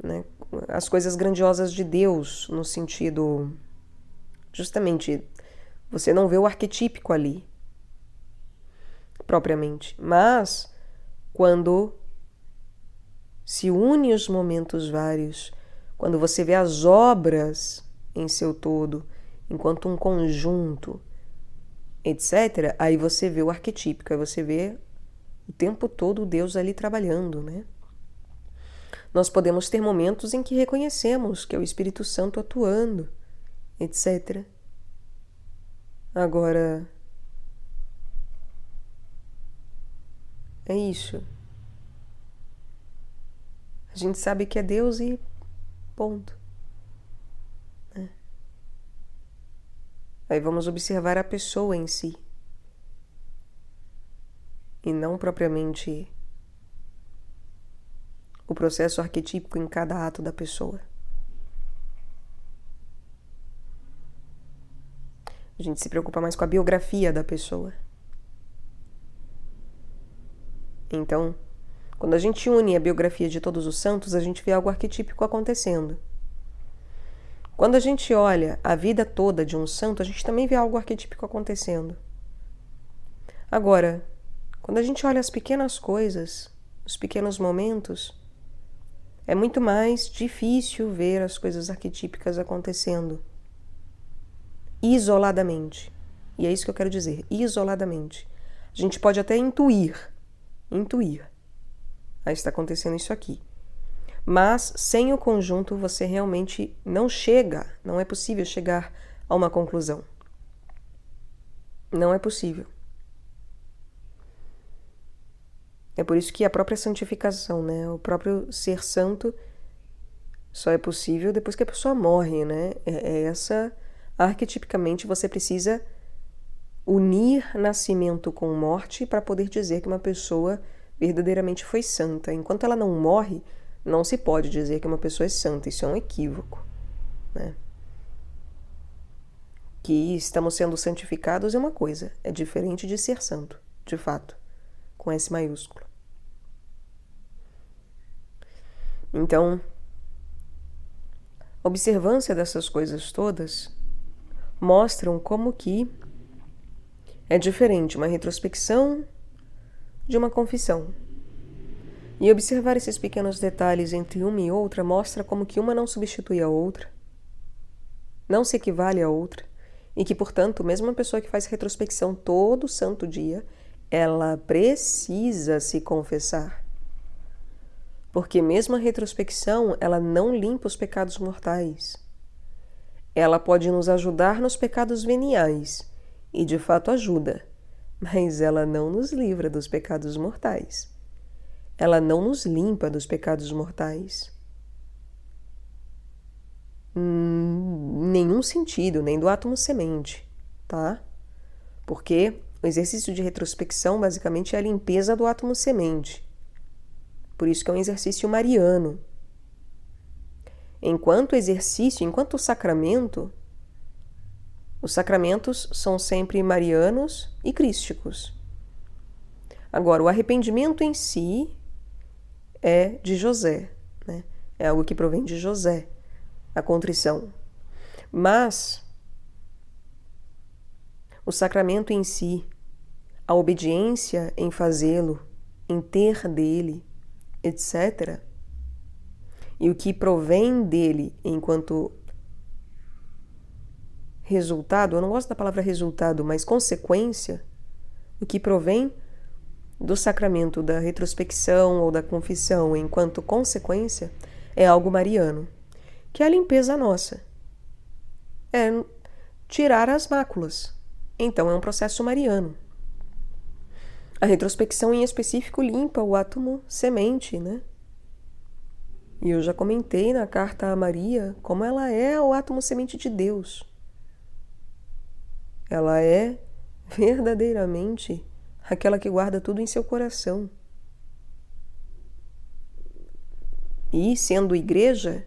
né, as coisas grandiosas de Deus, no sentido, justamente, você não vê o arquetípico ali, propriamente. Mas, quando se une os momentos vários, quando você vê as obras em seu todo, enquanto um conjunto, etc., aí você vê o arquetípico, aí você vê o tempo todo o Deus ali trabalhando, né? Nós podemos ter momentos em que reconhecemos que é o Espírito Santo atuando, etc. Agora, é isso. A gente sabe que é Deus e ponto. Aí vamos observar a pessoa em si. E não propriamente o processo arquetípico em cada ato da pessoa. A gente se preocupa mais com a biografia da pessoa. Então, quando a gente une a biografia de todos os santos, a gente vê algo arquetípico acontecendo. Quando a gente olha a vida toda de um santo, a gente também vê algo arquetípico acontecendo. Agora, quando a gente olha as pequenas coisas, os pequenos momentos, é muito mais difícil ver as coisas arquetípicas acontecendo isoladamente. E é isso que eu quero dizer, isoladamente. A gente pode até intuir. Aí está acontecendo isso aqui. Mas sem o conjunto você realmente não chega, não é possível chegar a uma conclusão. Não é possível. É por isso que a própria santificação, né, o próprio ser santo só é possível depois que a pessoa morre, né? Arquetipicamente você precisa unir nascimento com morte para poder dizer que uma pessoa verdadeiramente foi santa. Enquanto ela não morre, não se pode dizer que uma pessoa é santa. Isso é um equívoco, né? Que estamos sendo santificados é uma coisa, é diferente de ser santo, de fato, com S maiúsculo. Então, a observância dessas coisas todas mostram como que é diferente uma retrospecção de uma confissão. E observar esses pequenos detalhes entre uma e outra mostra como que uma não substitui a outra, não se equivale à outra, e que, portanto, mesmo uma pessoa que faz retrospecção todo santo dia, ela precisa se confessar. Porque mesmo a retrospecção, ela não limpa os pecados mortais. Ela pode nos ajudar nos pecados veniais, e de fato ajuda, mas ela não nos livra dos pecados mortais. Ela não nos limpa dos pecados mortais. Nenhum sentido, nem do átomo semente, tá? Porque o exercício de retrospecção basicamente é a limpeza do átomo semente. Por isso que é um exercício mariano. Enquanto exercício, enquanto sacramento, os sacramentos são sempre marianos e crísticos. Agora, o arrependimento em si é de José, né? É algo que provém de José, a contrição. Mas o sacramento em si, a obediência em fazê-lo, em ter dele, etc., e o que provém dele enquanto resultado, eu não gosto da palavra resultado, mas consequência, o que provém do sacramento da retrospecção ou da confissão enquanto consequência é algo mariano, que é a limpeza nossa. É tirar as máculas. Então é um processo mariano. A retrospecção em específico limpa o átomo semente, né? E eu já comentei na carta a Maria como ela é o átomo semente de Deus. Ela é verdadeiramente aquela que guarda tudo em seu coração. E, sendo igreja,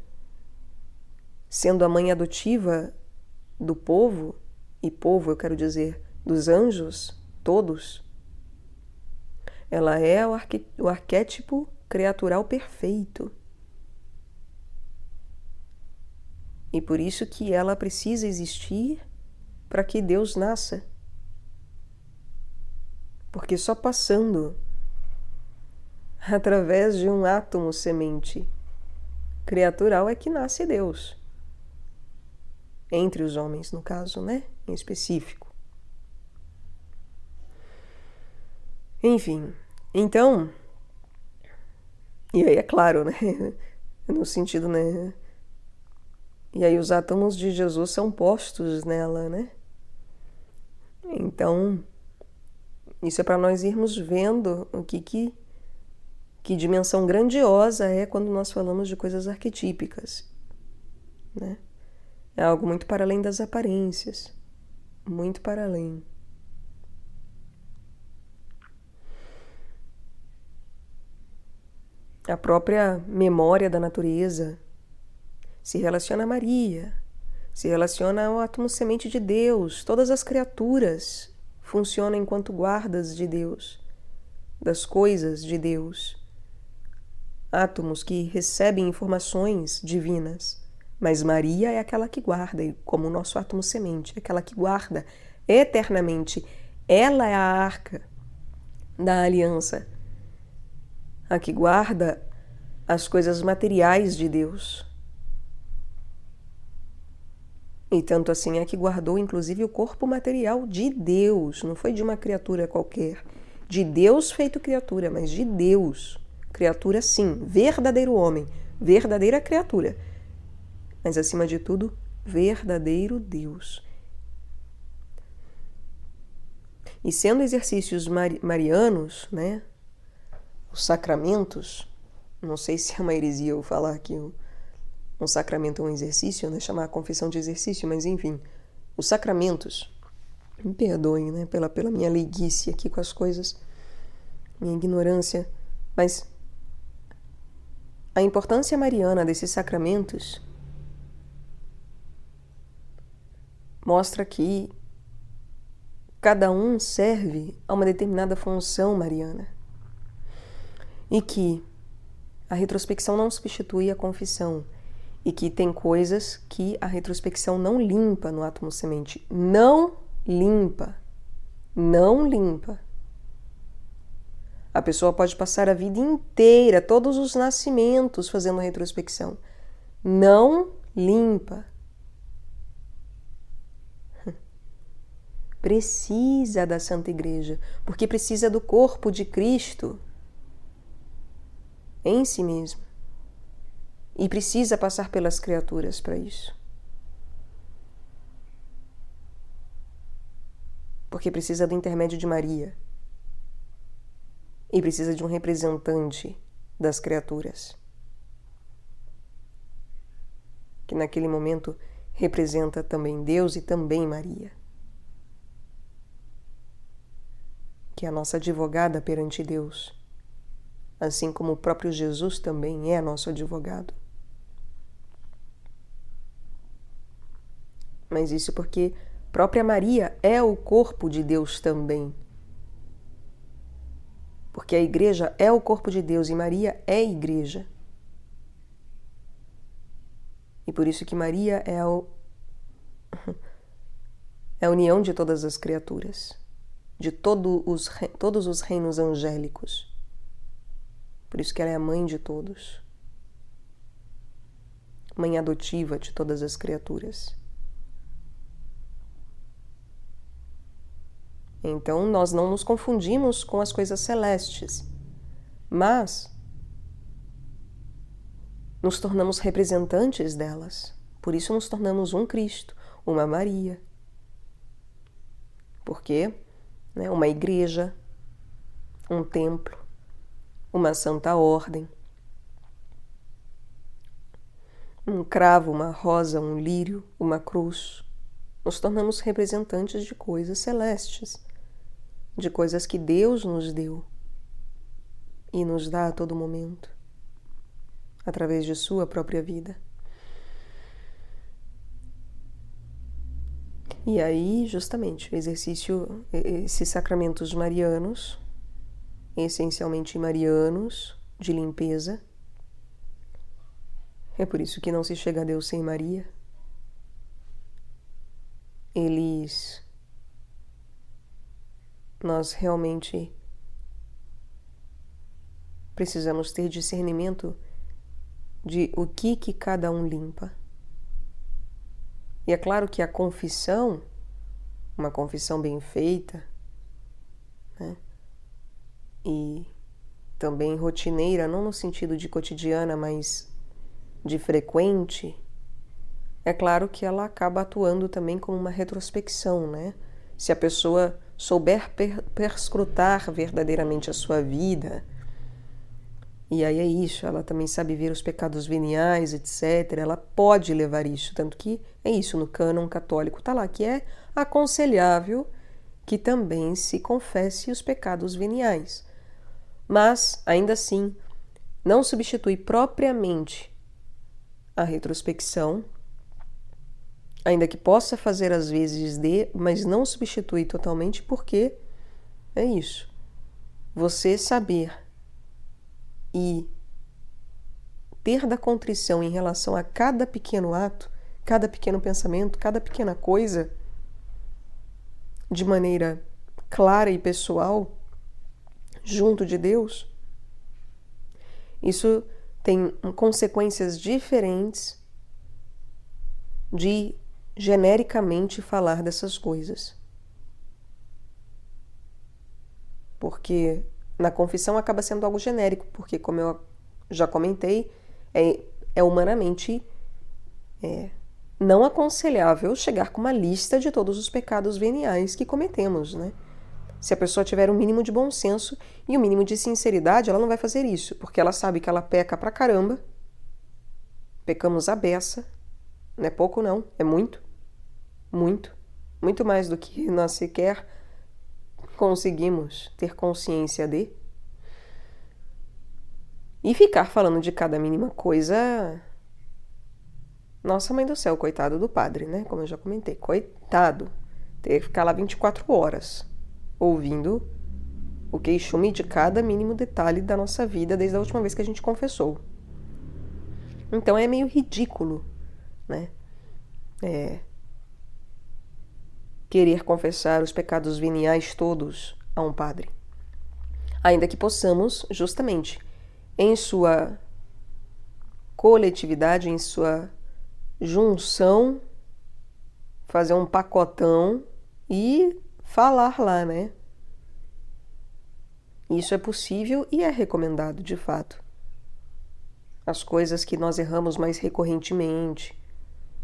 sendo a mãe adotiva do povo, e povo eu quero dizer dos anjos, todos, ela é o arquétipo criatural perfeito. E por isso que ela precisa existir para que Deus nasça. Porque só passando através de um átomo semente criatural é que nasce Deus. Entre os homens, no caso, né? Em específico. Enfim, então, e aí é claro, né? No sentido, né? E aí os átomos de Jesus são postos nela, né? Então, isso é para nós irmos vendo o que dimensão grandiosa é quando nós falamos de coisas arquetípicas, né? É algo muito para além das aparências, muito para além. A própria memória da natureza se relaciona a Maria, se relaciona ao átomo semente de Deus. Todas as criaturas funcionam enquanto guardas de Deus, das coisas de Deus. Átomos que recebem informações divinas. Mas Maria é aquela que guarda, como o nosso átomo semente, é aquela que guarda eternamente. Ela é a arca da aliança, a que guarda as coisas materiais de Deus. E tanto assim é que guardou inclusive o corpo material de Deus, não foi de uma criatura qualquer. De Deus feito criatura, mas de Deus. Criatura sim, verdadeiro homem, verdadeira criatura. Mas acima de tudo, verdadeiro Deus. E sendo exercícios marianos, né, os sacramentos, não sei se é uma heresia eu falar que um sacramento é um exercício, né, chamar a confissão de exercício, mas enfim, os sacramentos, me perdoem, né, pela minha leiguice aqui com as coisas, minha ignorância, mas a importância mariana desses sacramentos mostra que cada um serve a uma determinada função mariana e que a retrospecção não substitui a confissão e que tem coisas que a retrospecção não limpa no átomo semente. Não limpa. Não limpa. A pessoa pode passar a vida inteira, todos os nascimentos, fazendo retrospecção. Não limpa. Precisa da Santa Igreja, porque precisa do corpo de Cristo em si mesmo. E precisa passar pelas criaturas para isso. Porque precisa do intermédio de Maria. E precisa de um representante das criaturas. Que naquele momento representa também Deus e também Maria. Que é a nossa advogada perante Deus. Assim como o próprio Jesus também é nosso advogado. Mas isso porque própria Maria é o corpo de Deus também. Porque a igreja é o corpo de Deus e Maria é igreja. E por isso que Maria é a união de todas as criaturas, de todos os reinos angélicos. Por isso que ela é a mãe de todos. Mãe adotiva de todas as criaturas. Então, nós não nos confundimos com as coisas celestes, mas nos tornamos representantes delas. Por isso nos tornamos um Cristo, uma Maria. Por quê? Uma igreja, um templo, uma santa ordem, um cravo, uma rosa, um lírio, uma cruz. Nos tornamos representantes de coisas celestes, de coisas que Deus nos deu e nos dá a todo momento, através de sua própria vida. E aí, justamente, o exercício, esses sacramentos marianos, essencialmente marianos, de limpeza. É por isso que não se chega a Deus sem Maria. Nós realmente precisamos ter discernimento de o que cada um limpa. E é claro que a confissão, uma confissão bem feita, né? E também rotineira, não no sentido de cotidiana, mas de frequente, é claro que ela acaba atuando também como uma retrospecção, né? Se a pessoa souber perscrutar verdadeiramente a sua vida, e aí é isso, ela também sabe ver os pecados veniais, etc. Ela pode levar isso, tanto que é isso, no cânon católico está lá, que é aconselhável que também se confesse os pecados veniais. Mas, ainda assim, não substitui propriamente a retrospecção, ainda que possa fazer às vezes mas não substitui totalmente, porque é isso. Você saber e ter da contrição em relação a cada pequeno ato, cada pequeno pensamento, cada pequena coisa, de maneira clara e pessoal, junto de Deus, isso tem consequências diferentes de genericamente falar dessas coisas. Porque na confissão acaba sendo algo genérico, porque, como eu já comentei, é humanamente não aconselhável chegar com uma lista de todos os pecados veniais que cometemos, né? Se a pessoa tiver um mínimo de bom senso e um mínimo de sinceridade, ela não vai fazer isso, porque ela sabe que ela peca pra caramba, pecamos à beça, não é pouco não, é muito, muito, muito mais do que nós sequer conseguimos ter consciência de. E ficar falando de cada mínima coisa... Nossa mãe do céu, coitado do padre, né? Como eu já comentei, coitado. Ter que ficar lá 24 horas ouvindo o queixume de cada mínimo detalhe da nossa vida desde a última vez que a gente confessou. Então é meio ridículo, né? Querer confessar os pecados veniais todos a um padre. Ainda que possamos, justamente, em sua coletividade, em sua junção, fazer um pacotão e falar lá, né? Isso é possível e é recomendado, de fato. As coisas que nós erramos mais recorrentemente,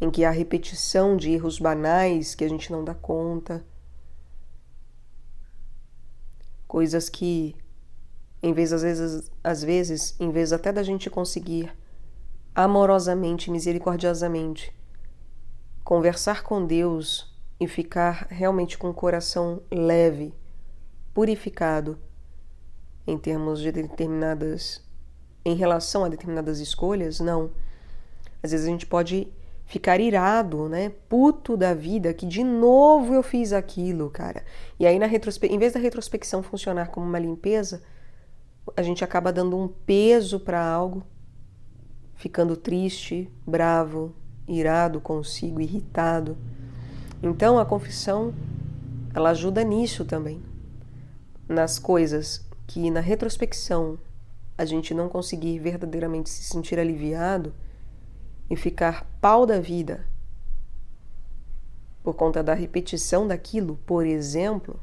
em que há repetição de erros banais que a gente não dá conta, coisas que, às vezes, em vez até da gente conseguir amorosamente, misericordiosamente, conversar com Deus e ficar realmente com o coração leve, purificado, em termos de em relação a determinadas escolhas, não. Às vezes a gente pode ficar irado, né? Puto da vida, que de novo eu fiz aquilo, cara. E aí, em vez da retrospecção funcionar como uma limpeza, a gente acaba dando um peso para algo, ficando triste, bravo, irado consigo, irritado. Então, a confissão, ela ajuda nisso também. Nas coisas que na retrospecção a gente não conseguir verdadeiramente se sentir aliviado e ficar pau da vida por conta da repetição daquilo, por exemplo,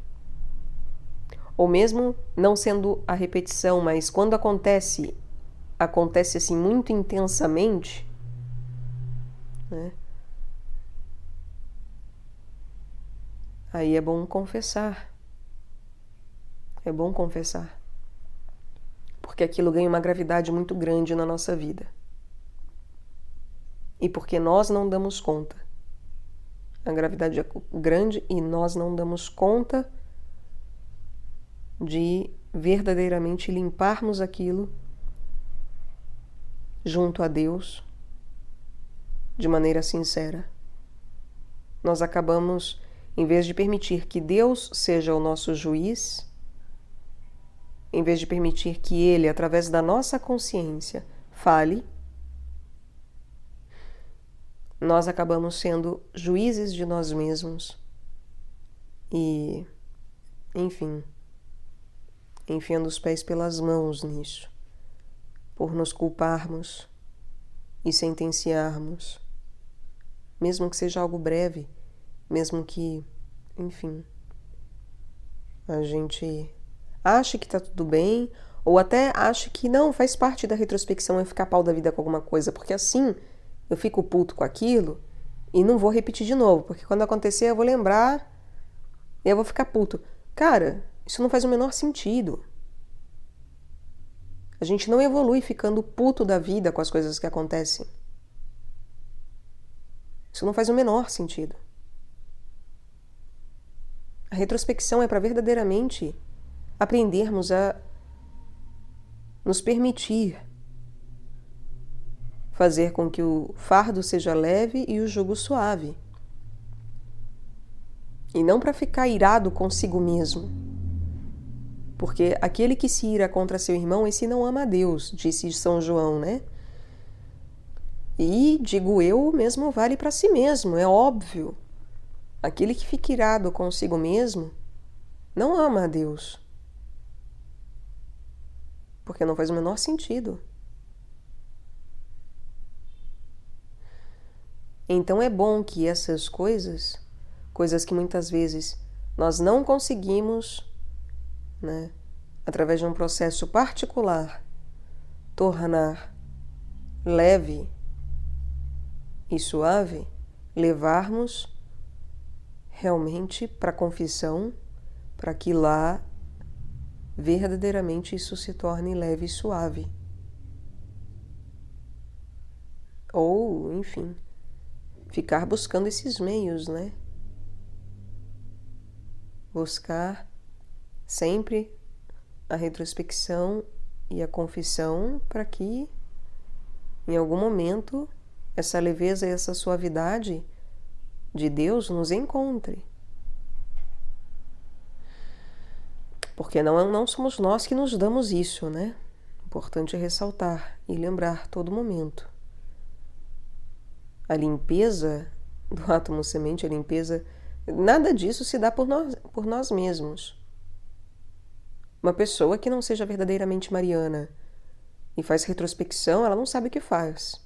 ou mesmo não sendo a repetição, mas quando acontece assim muito intensamente, né? Aí é bom confessar. É bom confessar. Porque aquilo ganha uma gravidade muito grande na nossa vida. E porque nós não damos conta. A gravidade é grande e nós não damos conta de verdadeiramente limparmos aquilo junto a Deus de maneira sincera. Nós acabamos, em vez de permitir que Deus seja o nosso juiz, em vez de permitir que Ele, através da nossa consciência, fale, nós acabamos sendo juízes de nós mesmos e, enfim, enfiando os pés pelas mãos nisso. por nos culparmos e sentenciarmos, mesmo que seja algo breve, mesmo que, enfim, a gente ache que tá tudo bem, ou até ache que não, faz parte da retrospecção eu ficar pau da vida com alguma coisa, porque assim eu fico puto com aquilo e não vou repetir de novo, porque quando acontecer eu vou lembrar e eu vou ficar puto. Cara, isso não faz o menor sentido. A gente não evolui ficando puto da vida com as coisas que acontecem. Isso não faz o menor sentido. A retrospecção é para verdadeiramente aprendermos a nos permitir fazer com que o fardo seja leve e o jugo suave. E não para ficar irado consigo mesmo. Porque aquele que se ira contra seu irmão, esse não ama a Deus, disse São João, né? E, digo eu, o mesmo vale para si mesmo, é óbvio. Aquele que fica irado consigo mesmo não ama a Deus. Porque não faz o menor sentido. Então é bom que essas coisas que muitas vezes nós não conseguimos, né, através de um processo particular, tornar leve e suave, levarmos realmente para a confissão, para que lá verdadeiramente isso se torne leve e suave. Ou, enfim, ficar buscando esses meios, né? Buscar sempre a retrospecção e a confissão para que, em algum momento, essa leveza e essa suavidade de Deus nos encontre. Porque não somos nós que nos damos isso, né? Importante ressaltar e lembrar todo momento. A limpeza do átomo semente, a limpeza, nada disso se dá por nós mesmos. Uma pessoa que não seja verdadeiramente mariana e faz retrospecção, ela não sabe o que faz.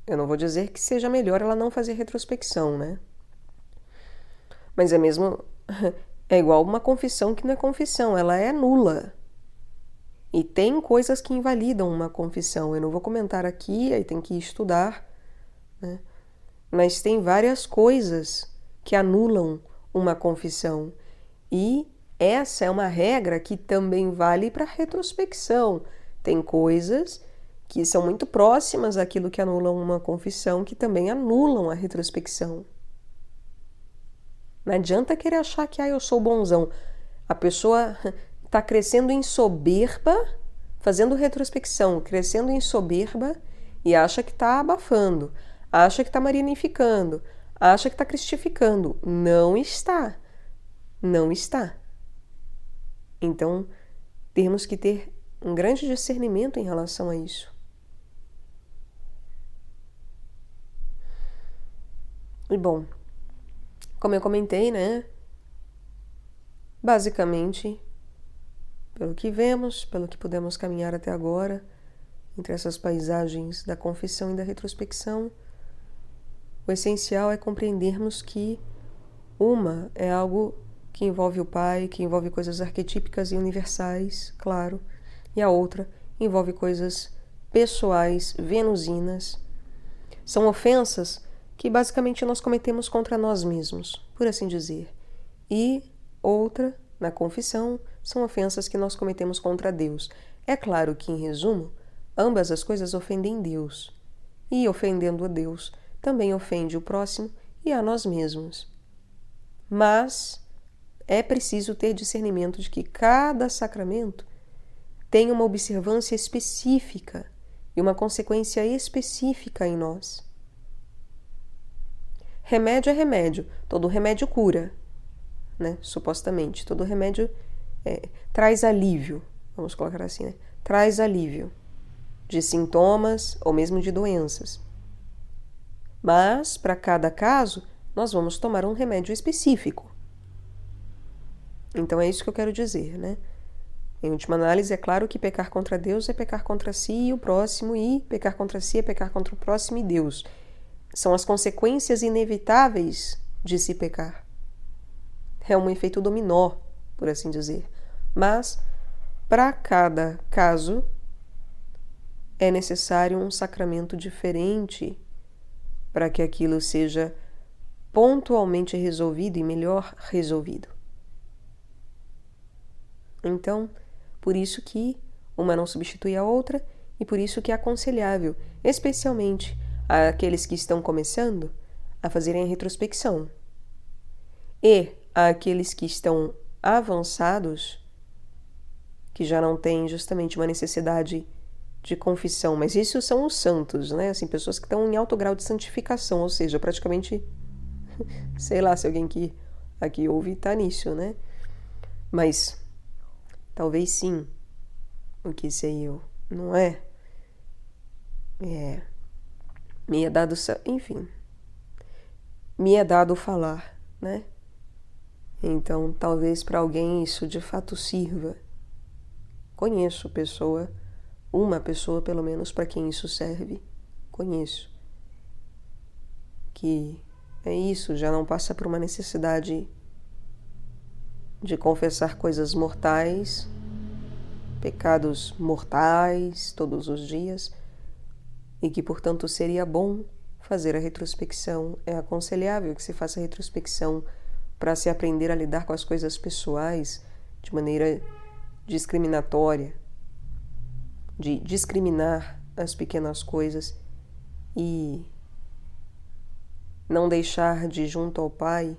Eu não vou dizer que seja melhor ela não fazer retrospecção, né? Mas é igual uma confissão que não é confissão, ela é nula. E tem coisas que invalidam uma confissão. Eu não vou comentar aqui, aí tem que estudar, né? Mas tem várias coisas que anulam uma confissão. E essa é uma regra que também vale para retrospecção. Tem coisas que são muito próximas àquilo que anulam uma confissão, que também anulam a retrospecção. Não adianta querer achar que eu sou bonzão. A pessoa está crescendo em soberba, fazendo retrospecção, crescendo em soberba e acha que está abafando, acha que está marianificando, acha que está cristificando. Não está. Não está. Então, temos que ter um grande discernimento em relação a isso. E bom, como eu comentei, né? Basicamente, pelo que vemos, pelo que pudemos caminhar até agora, entre essas paisagens da confissão e da retrospecção, o essencial é compreendermos que uma é algo que envolve o Pai, que envolve coisas arquetípicas e universais, claro, e a outra envolve coisas pessoais, venusinas. São ofensas que basicamente nós cometemos contra nós mesmos, por assim dizer. E outra, na confissão, são ofensas que nós cometemos contra Deus. É claro que, em resumo, ambas as coisas ofendem Deus. E, ofendendo a Deus, também ofende o próximo e a nós mesmos. Mas é preciso ter discernimento de que cada sacramento tem uma observância específica e uma consequência específica em nós. Remédio é remédio, todo remédio cura, né? Supostamente, todo remédio traz alívio, vamos colocar assim, né? Traz alívio de sintomas ou mesmo de doenças. Mas, para cada caso, nós vamos tomar um remédio específico. Então é isso que eu quero dizer, né? Em última análise, é claro que pecar contra Deus é pecar contra si e o próximo, e pecar contra si é pecar contra o próximo e Deus. São as consequências inevitáveis de se pecar. É um efeito dominó, por assim dizer. Mas, para cada caso, é necessário um sacramento diferente para que aquilo seja pontualmente resolvido e melhor resolvido. Então, por isso que uma não substitui a outra e por isso que é aconselhável, especialmente àqueles que estão começando, a fazerem a retrospecção. E àqueles que estão avançados, que já não têm justamente uma necessidade de confissão, mas isso são os santos, né? Assim, pessoas que estão em alto grau de santificação, ou seja, praticamente, sei lá se alguém que aqui ouve tá nisso, né? Mas talvez sim, o que sei eu, não é? Me é dado, enfim, me é dado falar, né? Então, talvez para alguém isso de fato sirva. Conheço uma pessoa pelo menos para quem isso serve. Conheço. Que é isso, já não passa por uma necessidade de confessar coisas mortais, pecados mortais todos os dias, e que, portanto, seria bom fazer a retrospecção. É aconselhável que se faça a retrospecção para se aprender a lidar com as coisas pessoais de maneira discriminatória, de discriminar as pequenas coisas e não deixar de, junto ao Pai,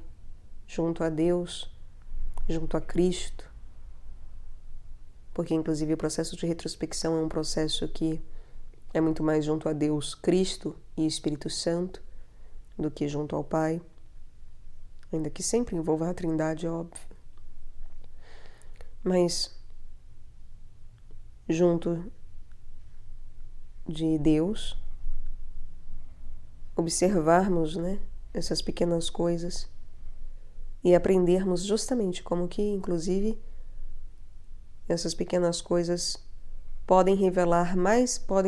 junto a Deus, junto a Cristo, porque inclusive o processo de retrospecção é um processo que é muito mais junto a Deus, Cristo e Espírito Santo do que junto ao Pai, ainda que sempre envolva a Trindade, é óbvio. Mas junto de Deus, observarmos, né, essas pequenas coisas e aprendermos justamente como que, inclusive, essas pequenas coisas podem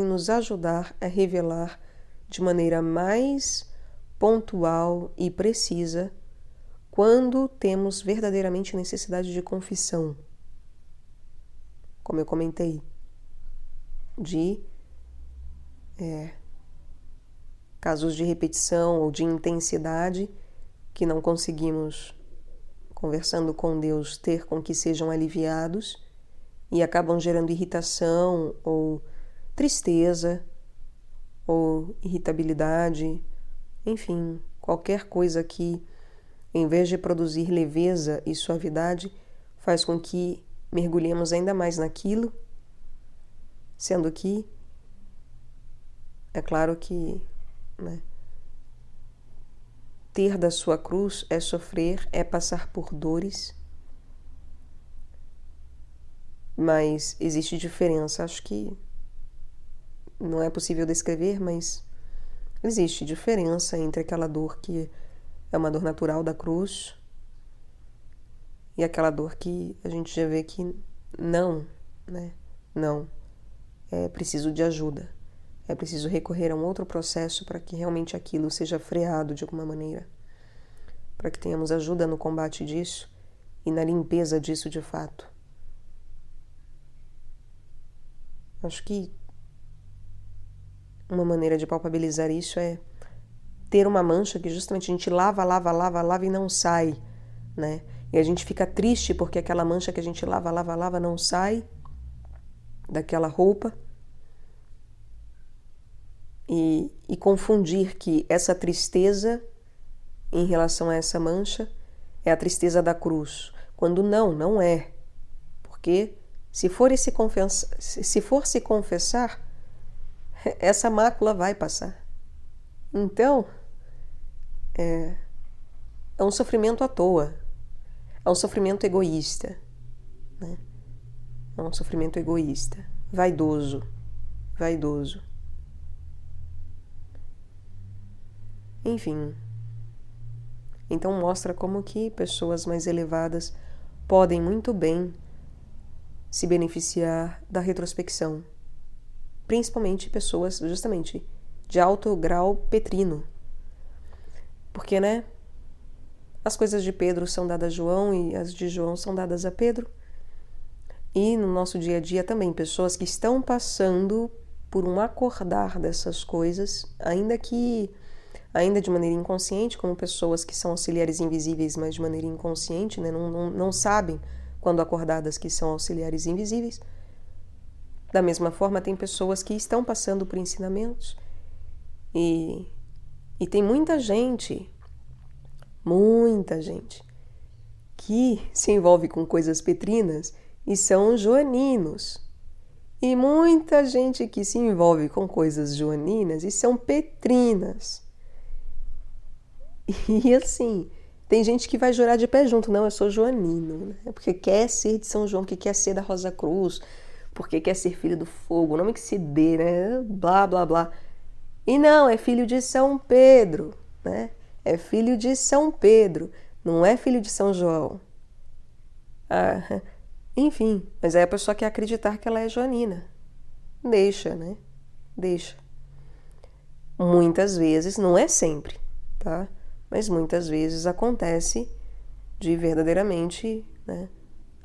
nos ajudar a revelar de maneira mais pontual e precisa quando temos verdadeiramente necessidade de confissão. Como eu comentei, de casos de repetição ou de intensidade que não conseguimos, conversando com Deus, ter com que sejam aliviados e acabam gerando irritação ou tristeza ou irritabilidade, enfim, qualquer coisa que, em vez de produzir leveza e suavidade, faz com que mergulhemos ainda mais naquilo, sendo que é claro que, né, ter da sua cruz é sofrer, é passar por dores, mas existe diferença. Acho que não é possível descrever, mas existe diferença entre aquela dor que é uma dor natural da cruz e aquela dor que a gente já vê que não, né? Não. É preciso de ajuda. É preciso recorrer a um outro processo para que realmente aquilo seja freado de alguma maneira. Para que tenhamos ajuda no combate disso e na limpeza disso de fato. Acho que uma maneira de palpabilizar isso é ter uma mancha que justamente a gente lava e não sai, né? E a gente fica triste porque aquela mancha que a gente lava não sai daquela roupa. E confundir que essa tristeza em relação a essa mancha é a tristeza da cruz, quando não é. Porque se for se confessar, essa mácula vai passar. Então, é um sofrimento à toa, é um sofrimento egoísta, né? É um sofrimento egoísta, vaidoso. Enfim, então mostra como que pessoas mais elevadas podem muito bem se beneficiar da retrospecção, principalmente pessoas, justamente, de alto grau petrino. Porque, né, as coisas de Pedro são dadas a João e as de João são dadas a Pedro. E no nosso dia a dia também, pessoas que estão passando por um acordar dessas coisas, ainda de maneira inconsciente, como pessoas que são auxiliares invisíveis, mas de maneira inconsciente, né, não sabem quando acordadas que são auxiliares invisíveis. Da mesma forma, tem pessoas que estão passando por ensinamentos e tem muita gente que se envolve com coisas petrinas e são joaninos. E muita gente que se envolve com coisas joaninas e são petrinas. E assim, tem gente que vai jurar de pé junto, não, eu sou joanino, né? Porque quer ser de São João, que quer ser da Rosa Cruz, porque quer ser filho do fogo, o nome que se dê, né? Blá, blá, blá. E não, é filho de São Pedro, né? É filho de São Pedro, não é filho de São João. Ah, enfim, mas aí a pessoa quer acreditar que ela é joanina. Deixa, né? Deixa. Muitas vezes, não é sempre, tá? Mas muitas vezes acontece de verdadeiramente, né,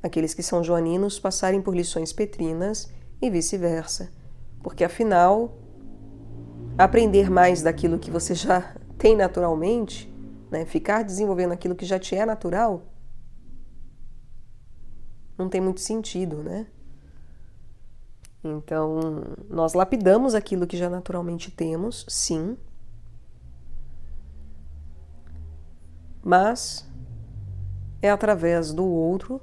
aqueles que são joaninos passarem por lições petrinas e vice-versa. Porque afinal, aprender mais daquilo que você já tem naturalmente, né, ficar desenvolvendo aquilo que já te é natural, não tem muito sentido, né? Então, nós lapidamos aquilo que já naturalmente temos, sim, mas é através do outro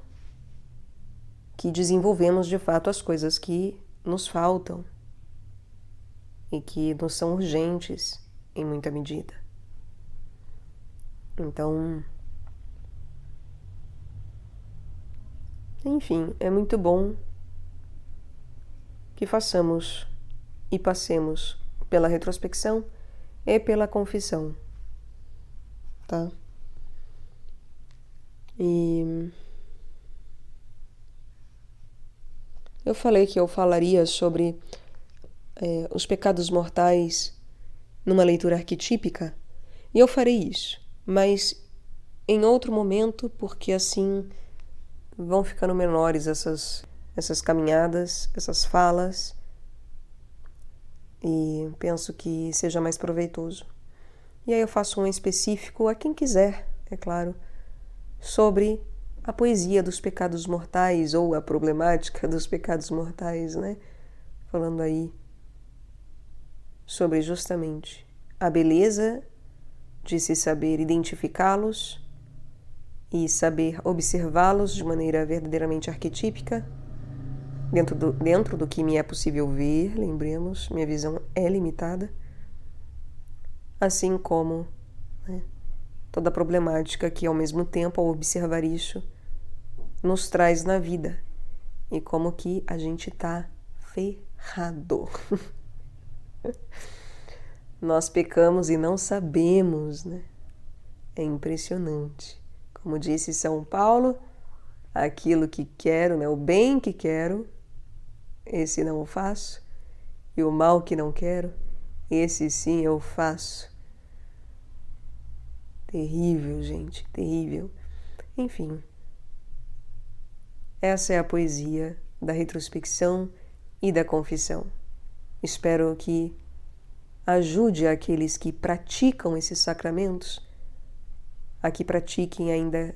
que desenvolvemos de fato as coisas que nos faltam e que nos são urgentes em muita medida. Então, enfim, é muito bom que façamos e passemos pela retrospecção e pela confissão, tá? E eu falei que eu falaria sobre os pecados mortais numa leitura arquetípica, e eu farei isso, mas em outro momento, porque assim vão ficando menores essas caminhadas, essas falas, e penso que seja mais proveitoso. E aí eu faço um específico a quem quiser, é claro, sobre a poesia dos pecados mortais ou a problemática dos pecados mortais, né? Falando aí sobre justamente a beleza de se saber identificá-los e saber observá-los de maneira verdadeiramente arquetípica, dentro do que me é possível ver, lembremos, minha visão é limitada, assim como, né, toda a problemática que, ao mesmo tempo, ao observar isso, nos traz na vida, e como que a gente tá ferrado. Nós pecamos e não sabemos, né? É impressionante. Como disse São Paulo, aquilo que quero, né, o bem que quero, esse não o faço, e o mal que não quero, esse sim eu faço. Terrível, gente, terrível. Enfim, essa é a poesia da retrospecção e da confissão. Espero que ajude aqueles que praticam esses sacramentos a que pratiquem ainda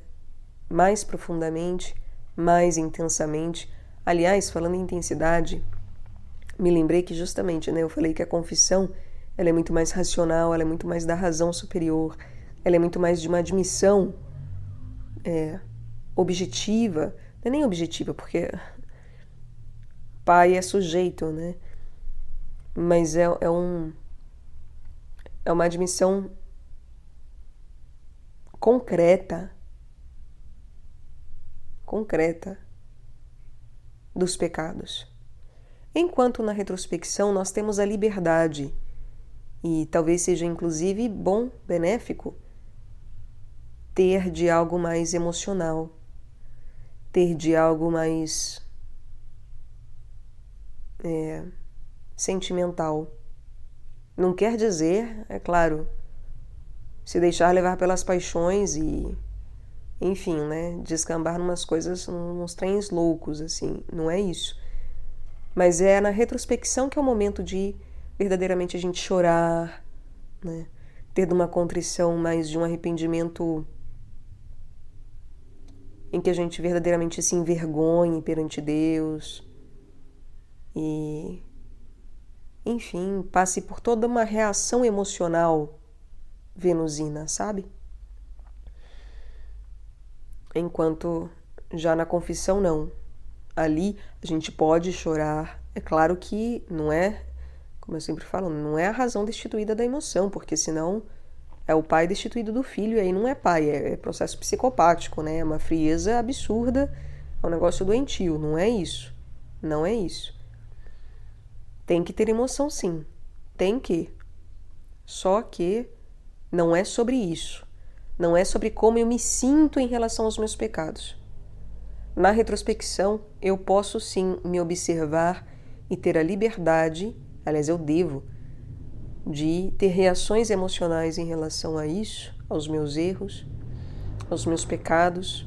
mais profundamente, mais intensamente. Aliás, falando em intensidade, me lembrei que justamente, né, eu falei que a confissão ela é muito mais racional, ela é muito mais da razão superior, ela é muito mais de uma admissão objetiva, não é nem objetiva, porque pai é sujeito, né? Mas é uma admissão concreta dos pecados. Enquanto na retrospecção nós temos a liberdade, e talvez seja inclusive bom, benéfico, ter de algo mais emocional, ter de algo mais sentimental. Não quer dizer, é claro, se deixar levar pelas paixões e, enfim, né, descambar numas coisas, uns trens loucos, assim, não é isso. Mas é na retrospecção que é o momento de verdadeiramente a gente chorar, né, ter uma contrição, mais de um arrependimento em que a gente verdadeiramente se envergonhe perante Deus e, enfim, passe por toda uma reação emocional venusina, sabe? Enquanto já na confissão não. Ali a gente pode chorar. É claro que não é, como eu sempre falo, não é a razão destituída da emoção, porque senão é o pai destituído do filho e aí não é pai, é processo psicopático, né? É uma frieza absurda, é um negócio doentio, não é isso. Não é isso. Tem que ter emoção sim, tem que. Só que não é sobre isso. Não é sobre como eu me sinto em relação aos meus pecados. Na retrospecção, eu posso sim me observar e ter a liberdade, aliás, eu devo, de ter reações emocionais em relação a isso, aos meus erros, aos meus pecados.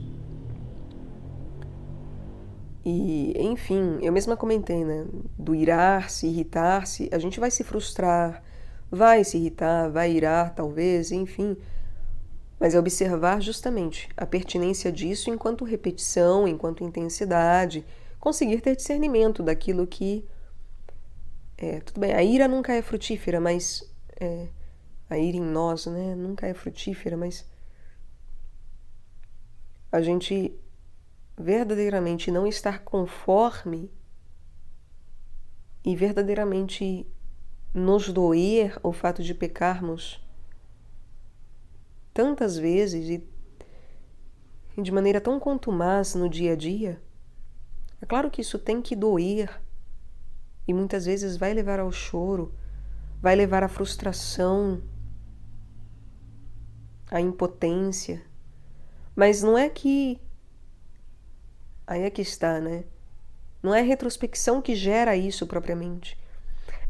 E, enfim, eu mesma comentei, né? Do irar-se, irritar-se, a gente vai se frustrar, vai se irritar, vai irar, talvez, enfim. Mas é observar justamente a pertinência disso enquanto repetição, enquanto intensidade, conseguir ter discernimento daquilo que... tudo bem, a ira nunca é frutífera, mas... a ira em nós, né? Nunca é frutífera, mas... a gente verdadeiramente não estar conforme e verdadeiramente nos doer o fato de pecarmos tantas vezes e de maneira tão contumaz no dia a dia, é claro que isso tem que doer e muitas vezes vai levar ao choro, vai levar à frustração, à impotência, mas não é que... aí é que está, né? Não é a retrospecção que gera isso propriamente.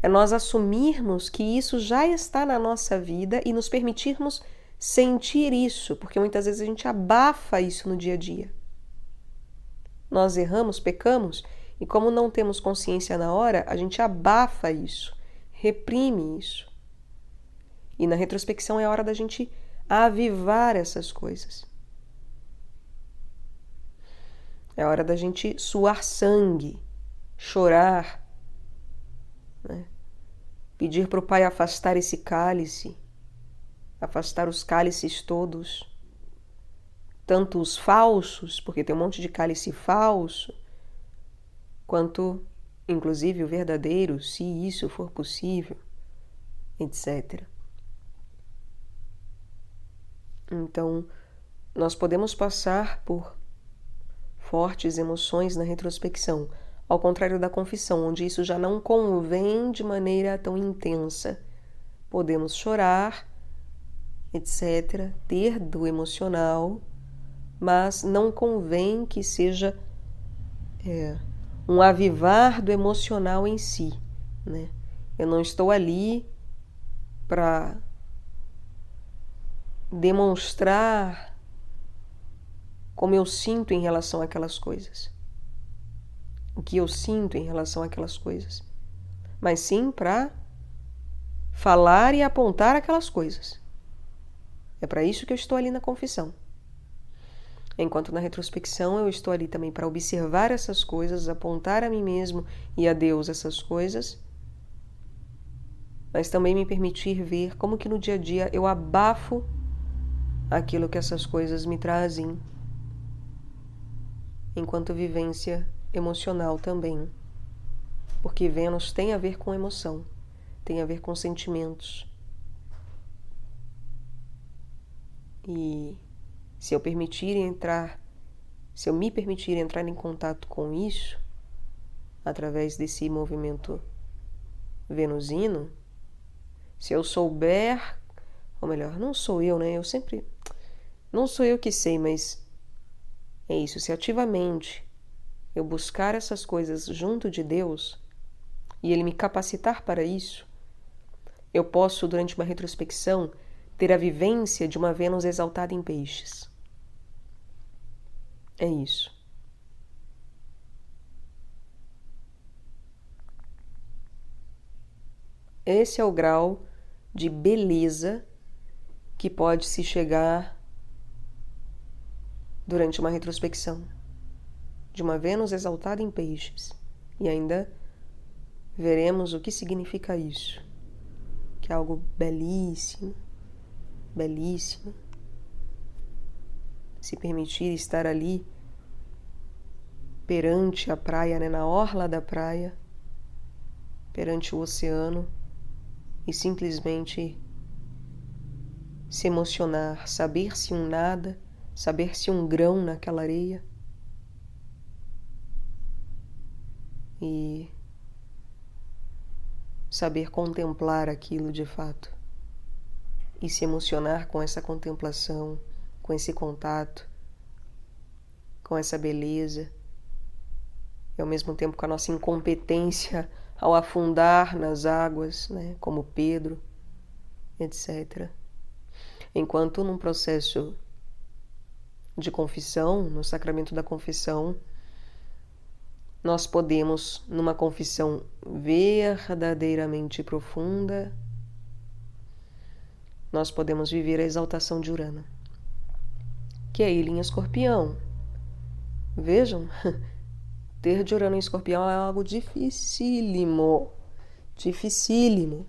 É nós assumirmos que isso já está na nossa vida e nos permitirmos sentir isso, porque muitas vezes a gente abafa isso no dia a dia. Nós erramos, pecamos, e como não temos consciência na hora, a gente abafa isso, reprime isso. E na retrospecção é a hora da gente avivar essas coisas. É a hora da gente suar sangue, chorar, né? Pedir para o Pai afastar esse cálice, afastar os cálices todos, tanto os falsos, porque tem um monte de cálice falso, quanto, inclusive, o verdadeiro, se isso for possível, etc. Então, nós podemos passar por fortes emoções na retrospecção, ao contrário da confissão, onde isso já não convém de maneira tão intensa. Podemos chorar, etc., ter do emocional, mas não convém que seja um avivar do emocional em si, né? Eu não estou ali para demonstrar como eu sinto em relação àquelas coisas, o que eu sinto em relação àquelas coisas, mas sim para falar e apontar aquelas coisas. É para isso que eu estou ali na confissão. Enquanto na retrospecção eu estou ali também para observar essas coisas, apontar a mim mesmo e a Deus essas coisas, mas também me permitir ver como que no dia a dia eu abafo aquilo que essas coisas me trazem, enquanto vivência emocional também. Porque Vênus tem a ver com emoção, tem a ver com sentimentos. E se eu me permitir entrar em contato com isso, através desse movimento venusino, se eu souber, ou melhor, não sou eu, né? Não sou eu que sei, mas é isso, se ativamente eu buscar essas coisas junto de Deus, e ele me capacitar para isso, eu posso, durante uma retrospecção, ter a vivência de uma Vênus exaltada em Peixes. É isso. Esse é o grau de beleza que pode se chegar durante uma retrospecção de uma Vênus exaltada em Peixes. E ainda veremos o que significa isso, que é algo belíssimo, belíssimo. Se permitir estar ali perante a praia, né, na orla da praia, perante o oceano, e simplesmente se emocionar, saber-se um nada, saber-se um grão naquela areia e saber contemplar aquilo de fato e se emocionar com essa contemplação, com esse contato, com essa beleza e ao mesmo tempo com a nossa incompetência ao afundar nas águas, né, como Pedro, etc. Enquanto num processo de confissão, no sacramento da confissão, nós podemos, numa confissão verdadeiramente profunda, nós podemos viver a exaltação de Urano, que é ele em Escorpião. Vejam, ter de Urano em Escorpião é algo dificílimo, dificílimo.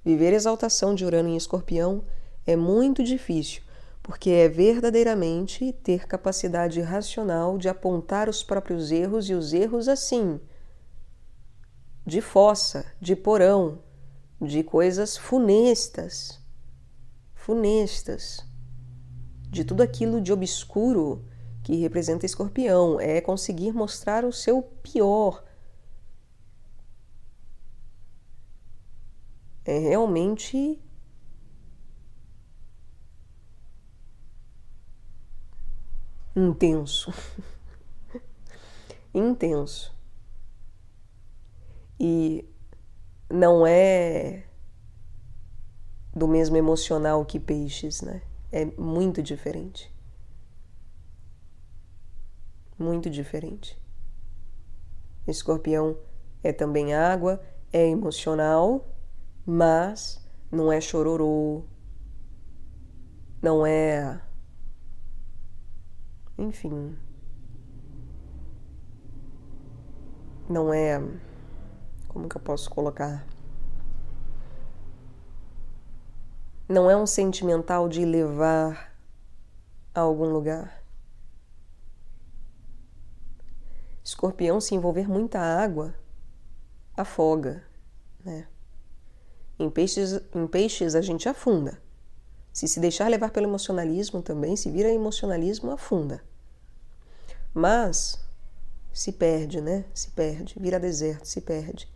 Viver a exaltação de Urano em Escorpião é muito difícil, porque é verdadeiramente ter capacidade racional de apontar os próprios erros, e os erros assim, de fossa, de porão, de coisas funestas, de tudo aquilo de obscuro que representa Escorpião, é conseguir mostrar o seu pior. É realmente intenso. Intenso. E não é do mesmo emocional que Peixes, né? É muito diferente. Muito diferente. Escorpião é também água, é emocional, mas não é chororô, não é... Enfim... Não é... Como que eu posso colocar? Não é um sentimental de levar a algum lugar. Escorpião, se envolver muita água, afoga, né? Em peixes a gente afunda. Se deixar levar pelo emocionalismo também, se vira emocionalismo, afunda. Mas se perde, né? Se perde, vira deserto, se perde.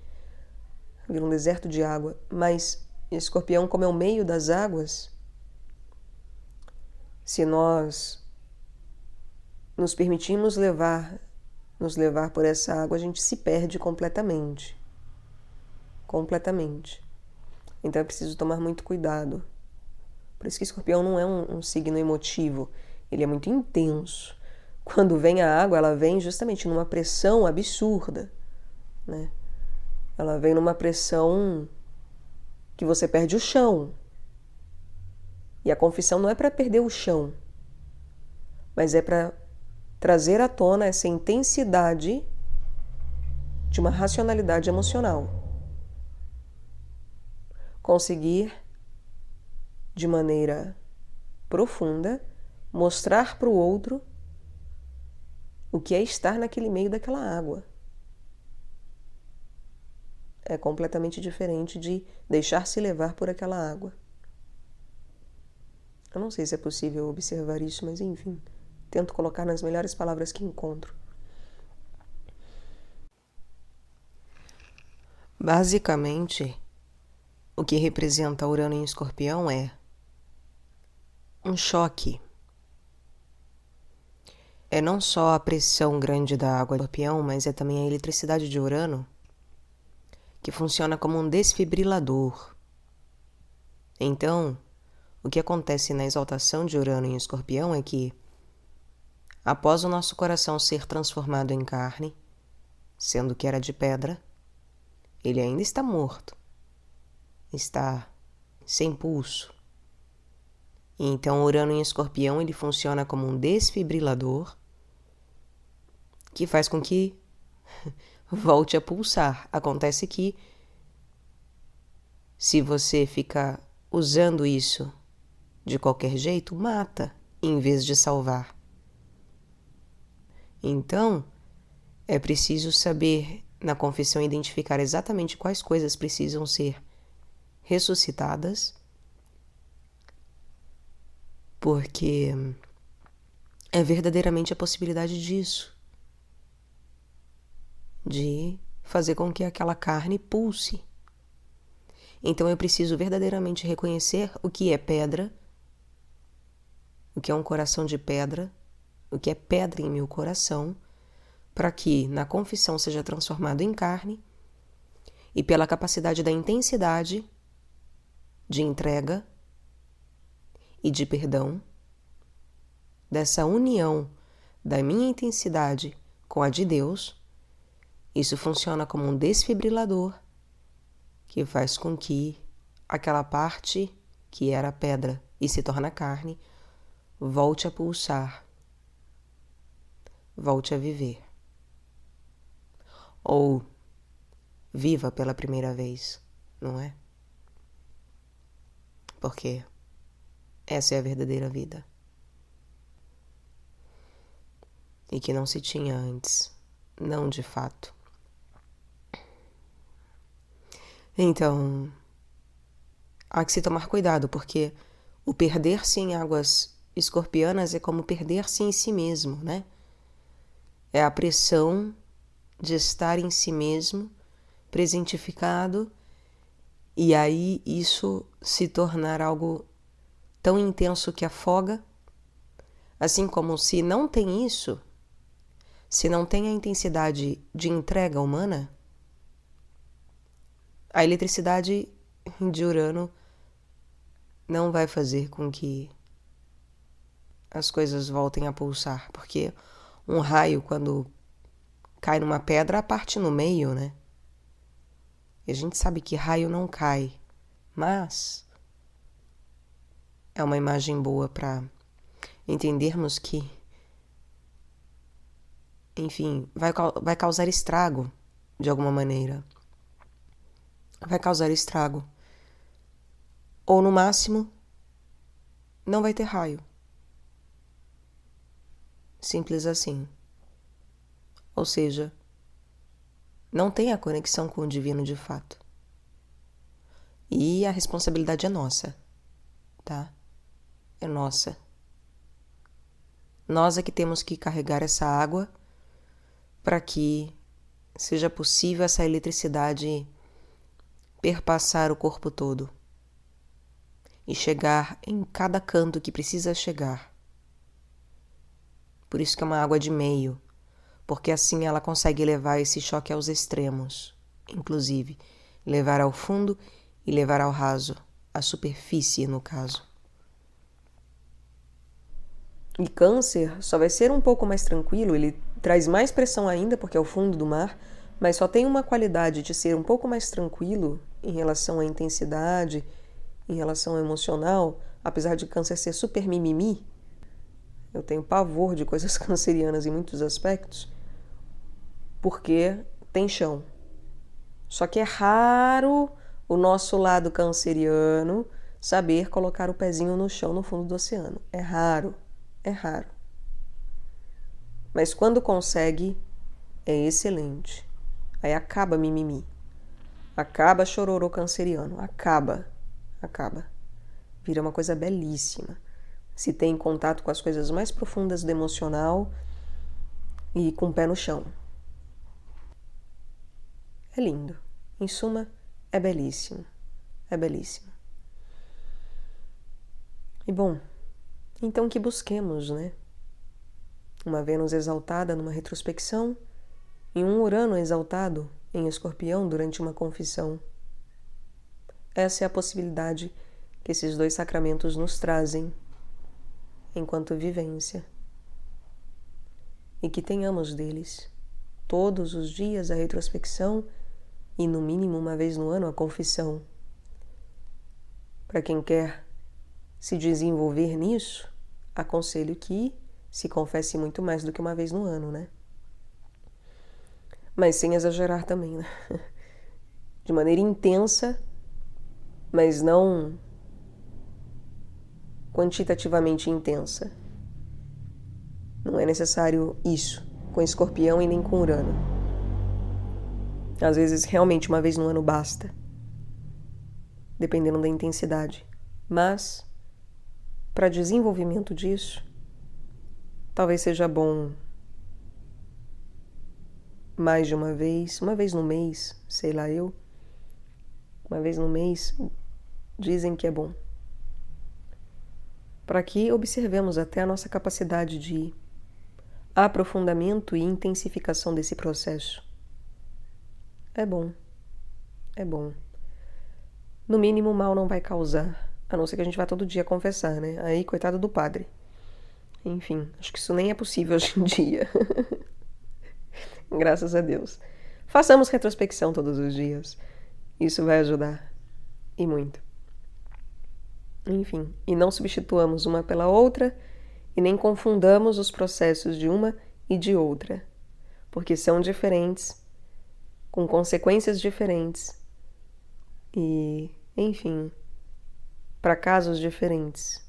Vira um deserto de água. Mas Escorpião, como é o meio das águas, se nós nos permitirmos nos levar por essa água, a gente se perde completamente. Completamente. Então é preciso tomar muito cuidado. Por isso que Escorpião não é um signo emotivo. Ele é muito intenso. Quando vem a água, ela vem justamente numa pressão absurda, né? Ela vem numa pressão que você perde o chão. E a confissão não é para perder o chão, mas é para trazer à tona essa intensidade de uma racionalidade emocional. Conseguir, de maneira profunda, mostrar para o outro o que é estar naquele meio daquela água. É completamente diferente de deixar-se levar por aquela água. Eu não sei se é possível observar isso, mas enfim, tento colocar nas melhores palavras que encontro. Basicamente, o que representa Urano em Escorpião é um choque. É não só a pressão grande da água de Escorpião, mas é também a eletricidade de Urano, que funciona como um desfibrilador. Então, o que acontece na exaltação de Urano em Escorpião é que, após o nosso coração ser transformado em carne, sendo que era de pedra, ele ainda está morto, está sem pulso. E então Urano em Escorpião ele funciona como um desfibrilador que faz com que volte a pulsar. Acontece que se você ficar usando isso de qualquer jeito, mata em vez de salvar. Então, é preciso saber na confissão identificar exatamente quais coisas precisam ser ressuscitadas, porque é verdadeiramente a possibilidade disso, de fazer com que aquela carne pulse. Então eu preciso verdadeiramente reconhecer o que é pedra, o que é um coração de pedra, o que é pedra em meu coração, para que na confissão seja transformado em carne e pela capacidade da intensidade de entrega e de perdão, dessa união da minha intensidade com a de Deus, isso funciona como um desfibrilador que faz com que aquela parte que era pedra e se torna carne volte a pulsar, volte a viver. Ou viva pela primeira vez, não é? Porque essa é a verdadeira vida. E que não se tinha antes, não de fato. Então, há que se tomar cuidado, porque o perder-se em águas escorpianas é como perder-se em si mesmo, né? É a pressão de estar em si mesmo, presentificado, e aí isso se tornar algo tão intenso que afoga, assim como se não tem isso, se não tem a intensidade de entrega humana, a eletricidade de Urano não vai fazer com que as coisas voltem a pulsar, porque um raio, quando cai numa pedra, parte no meio, né? E a gente sabe que raio não cai, mas é uma imagem boa para entendermos que, enfim, vai causar estrago de alguma maneira. Vai causar estrago. Ou no máximo, não vai ter raio. Simples assim. Ou seja, não tem a conexão com o divino de fato. E a responsabilidade é nossa, tá? É nossa. Nós é que temos que carregar essa água para que seja possível essa eletricidade perpassar o corpo todo e chegar em cada canto que precisa chegar. Por isso que é uma água de meio, porque assim ela consegue levar esse choque aos extremos, inclusive levar ao fundo e levar ao raso, à superfície no caso. E Câncer só vai ser um pouco mais tranquilo, ele traz mais pressão ainda porque é o fundo do mar, mas só tem uma qualidade de ser um pouco mais tranquilo em relação à intensidade, em relação ao emocional, apesar de Câncer ser super mimimi. Eu tenho pavor de coisas cancerianas em muitos aspectos, porque tem chão. Só que é raro o nosso lado canceriano saber colocar o pezinho no chão no fundo do oceano. É raro, é raro. Mas quando consegue, é excelente. Aí acaba mimimi. Acaba chororô canceriano. Acaba. Vira uma coisa belíssima. Se tem contato com as coisas mais profundas do emocional e com o pé no chão. É lindo. Em suma, é belíssimo. É belíssimo. E bom, então que busquemos, né? Uma Vênus exaltada numa retrospecção e um Urano exaltado em Escorpião durante uma confissão. Essa é a possibilidade que esses 2 sacramentos nos trazem enquanto vivência. E que tenhamos deles todos os dias a retrospecção e no mínimo uma vez no ano a confissão. Para quem quer se desenvolver nisso, aconselho que se confesse muito mais do que uma vez no ano, né? Mas sem exagerar também, né? De maneira intensa, mas não quantitativamente intensa. Não é necessário isso com Escorpião e nem com Urano. Às vezes, realmente, uma vez no ano basta, dependendo da intensidade. Mas, para desenvolvimento disso, talvez seja bom mais de uma vez no mês, sei lá eu. Uma vez no mês, dizem que é bom. Para que observemos até a nossa capacidade de aprofundamento e intensificação desse processo. É bom. É bom. No mínimo, o mal não vai causar, a não ser que a gente vá todo dia confessar, né? Aí, coitado do padre. Enfim, acho que isso nem é possível hoje em dia. Graças a Deus. Façamos retrospecção todos os dias. Isso vai ajudar. E muito. Enfim, e não substituamos uma pela outra e nem confundamos os processos de uma e de outra, porque são diferentes, com consequências diferentes e, enfim, para casos diferentes.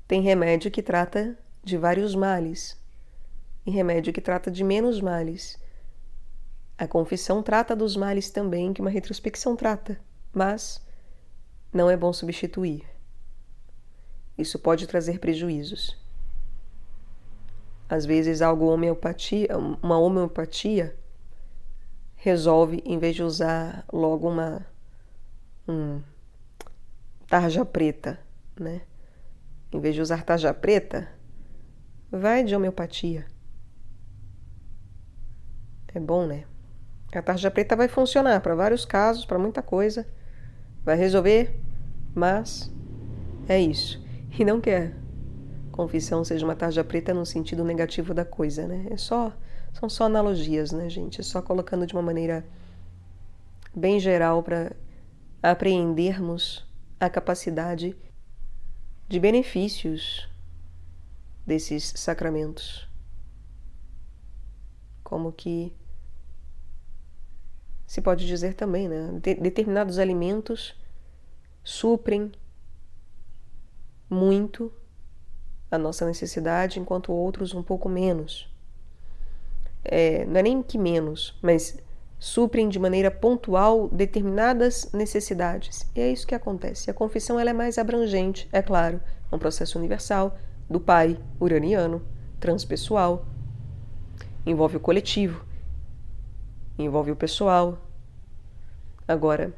Tem remédio que trata de vários males e remédio que trata de menos males. A confissão trata dos males também que uma retrospecção trata, mas não é bom substituir. Isso pode trazer prejuízos. Às vezes uma homeopatia resolve, em vez de usar logo um tarja preta, né? Em vez de usar tarja preta, vai de homeopatia. É bom, né? A tarja preta vai funcionar para vários casos, para muita coisa. Vai resolver, mas é isso. E não que a confissão seja uma tarja preta no sentido negativo da coisa, né? São só analogias, né, gente? É só colocando de uma maneira bem geral para apreendermos a capacidade de benefícios desses sacramentos. Como que se pode dizer também, né? Determinados alimentos suprem muito a nossa necessidade, enquanto outros um pouco menos. Não é nem que menos, mas suprem de maneira pontual determinadas necessidades. E é isso que acontece. A confissão ela é mais abrangente, é claro, é um processo universal, do pai, uraniano, transpessoal, envolve o coletivo, envolve o pessoal. Agora,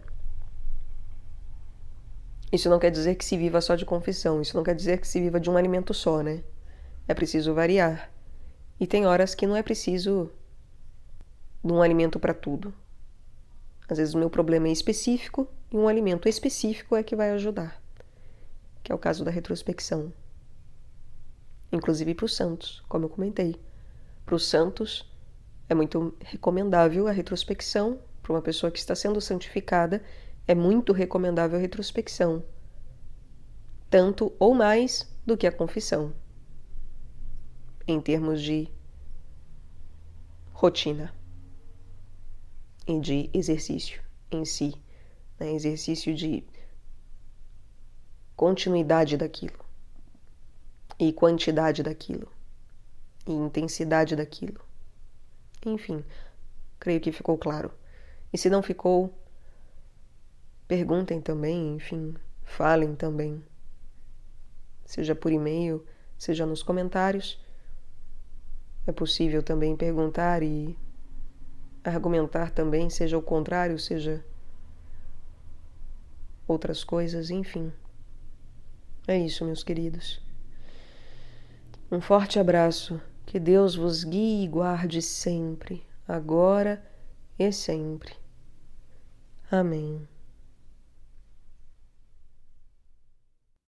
isso não quer dizer que se viva só de confissão, isso não quer dizer que se viva de um alimento só, né? É preciso variar. E tem horas que não é preciso de um alimento para tudo. Às vezes o meu problema é específico e um alimento específico é que vai ajudar. Que é o caso da retrospecção. Inclusive para os santos, como eu comentei. Para os santos é muito recomendável a retrospecção. Para uma pessoa que está sendo santificada, é muito recomendável a retrospecção. Tanto ou mais do que a confissão. Em termos de rotina e de exercício em si, né? Exercício de continuidade daquilo e quantidade daquilo e intensidade daquilo. Enfim, creio que ficou claro. E se não ficou, perguntem também, enfim, falem também. Seja por e-mail, seja nos comentários. É possível também perguntar e argumentar também, seja o contrário, seja outras coisas, enfim. É isso, meus queridos. Um forte abraço. Que Deus vos guie e guarde sempre, agora e sempre. Amém.